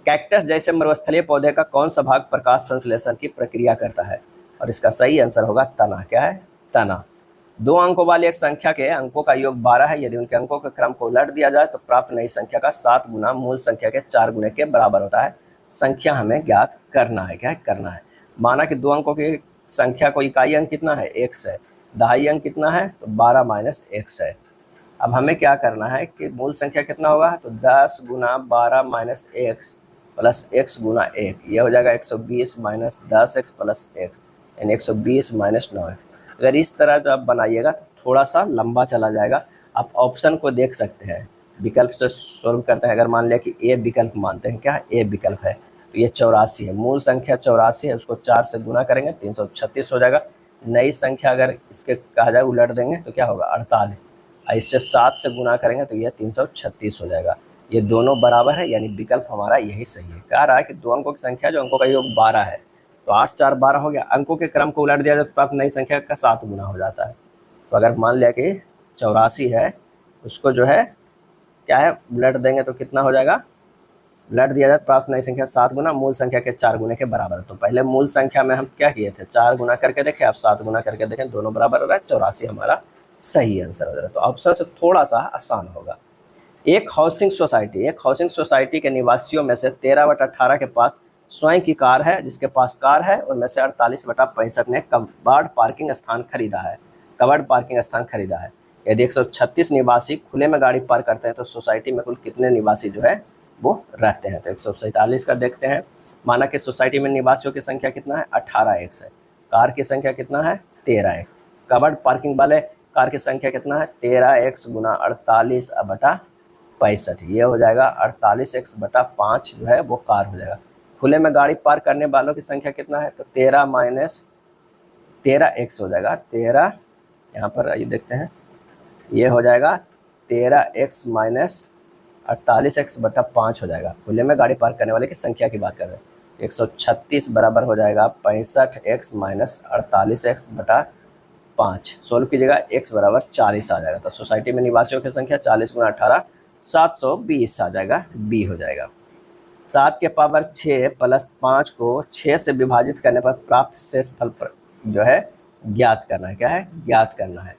Speaker 1: कैक्टस जैसे मरुस्थलीय पौधे का कौन सा भाग प्रकाश संश्लेषण की प्रक्रिया करता है, और इसका सही आंसर होगा तना। क्या है, तना। 2 अंकों वाली एक संख्या के अंकों का योग 12 है, यदि उनके अंकों के क्रम को उलट दिया जाए तो प्राप्त नई संख्या का 7 गुना मूल संख्या के 4 गुने के बराबर होता है। संख्या हमें ज्ञात करना है। क्या है, करना है। माना कि 2 अंकों की संख्या को इकाई अंक कितना है, x है, दहाई अंक कितना है तो 12 - x है। अब हमें क्या करना है कि मूल संख्या कितना होगा, तो 10 गुना 12 - x प्लस x गुना 1, ये हो जाएगा 120 - 10x प्लस x, यानी 120 - 9x। अगर इस तरह जब आप बनाइएगा तो थोड़ा सा लंबा चला जाएगा। आप ऑप्शन को देख सकते हैं, विकल्प से सोल्व करते हैं। अगर मान लिया कि ए विकल्प मानते हैं, क्या ए विकल्प है, तो ये 84 है। मूल संख्या 84 है, उसको 4 से गुना करेंगे 336 हो जाएगा। नई संख्या अगर इसके कहा जाए उलट देंगे तो क्या होगा 48, इससे 7 से गुना करेंगे तो ये 336 हो जाएगा। ये दोनों बराबर है, यानी विकल्प हमारा यही सही है। कह रहा है कि 2 अंकों की संख्या जो अंकों का योग 12 है, तो 8 4 12 हो गया। अंकों के क्रम को उलट दिया जाए तो प्राप्त नई संख्या का 7 गुना हो जाता है। तो अगर मान लिया कि 84 है, उसको जो है क्या है उलट देंगे तो कितना हो जाएगा, उलट दिया जाए प्राप्त नई संख्या 7 गुना मूल संख्या के 4 गुने के बराबर। तो पहले मूल संख्या में हम क्या किए थे 4 गुना करके देखें, अब 7 गुना करके देखें, दोनों बराबर हो रहा है। 84 हमारा सही आंसर हो रहा है। तो ऑप्शन से थोड़ा सा आसान होगा। एक हाउसिंग सोसाइटी के निवासियों में से 13/18 के पास स्वयं की कार है, जिसके पास कार है उनमें से 48/65 ने कवर्ड पार्किंग स्थान खरीदा है। यदि 136 निवासी खुले में गाड़ी पार्क करते हैं तो सोसाइटी में कुल कितने निवासी जो है वो रहते हैं, तो 147 का देखते हैं। माना कि सोसाइटी में निवासियों की संख्या कितना है 18x है, कार की संख्या कितना है 13x, कवर्ड पार्किंग वाले कार की संख्या कितना है 13x गुना 48/65, ये हो जाएगा 48x/5 जो है वो कार हो जाएगा। खुले में गाड़ी पार्क करने वालों की संख्या कितना है तो 13 - 13x हो जाएगा। 13 यहाँ पर आइए देखते हैं, ये हो जाएगा 13x - 48x/5 हो जाएगा। खुले में गाड़ी पार्क करने वाले की संख्या की बात कर रहे हैं। 136 बराबर हो जाएगा 65x - 48x/5। सोल्व कीजिएगा, x बराबर 40 आ जाएगा। तो सोसाइटी में निवासियों की संख्या 40 × 18 720 आ जाएगा, बी हो जाएगा। 7 के पावर 6 प्लस 5 को 6 से विभाजित करने पर प्राप्त शेषफल पर जो है ज्ञात करना है। क्या है? ज्ञात करना है।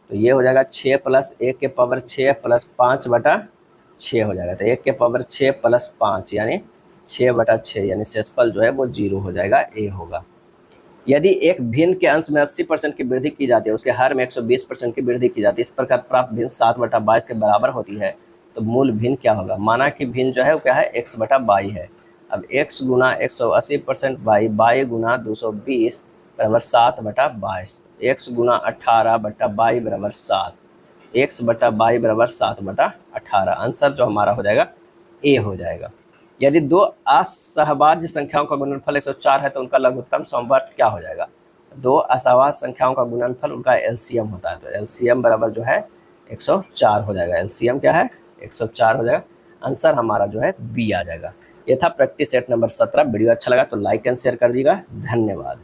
Speaker 1: तो ये हो जाएगा 6 प्लस 1 के पावर 6 प्लस 5/6 हो जाएगा। तो 1 के पावर 6 प्लस 5 यानी 6/6 यानी शेषफल जो है वो 0 हो जाएगा, ए होगा। यदि एक भिन्न के अंश में 80% की वृद्धि की जाती है, उसके हर में 120% की वृद्धि की जाती है, इस प्रकार प्राप्त भिन्न 7/22 के बराबर होती है, तो मूल भिन्न क्या होगा? माना कि भिन्न जो है वो क्या है? x/22 है। अब x गुना 180% y गुना 220 बराबर 7/22, x गुना 18/22 बराबर 7, x/22 बराबर 7/18। आंसर जो हमारा हो जाएगा ए हो जाएगा। यदि दो असहभाज्य संख्याओं का गुणनफल 104 है तो उनका लघुत्तम समवर्त क्या हो जाएगा? दो असहभाज्य संख्याओं का गुणनफल उनका एलसीएम होता है। तो एलसीएम बराबर जो है 104 हो जाएगा। एलसीएम क्या है? 104 हो जाएगा। आंसर हमारा जो है बी आ जाएगा। ये था प्रैक्टिस सेट नंबर 17। वीडियो अच्छा लगा तो लाइक एंड शेयर कर दीजिएगा। धन्यवाद।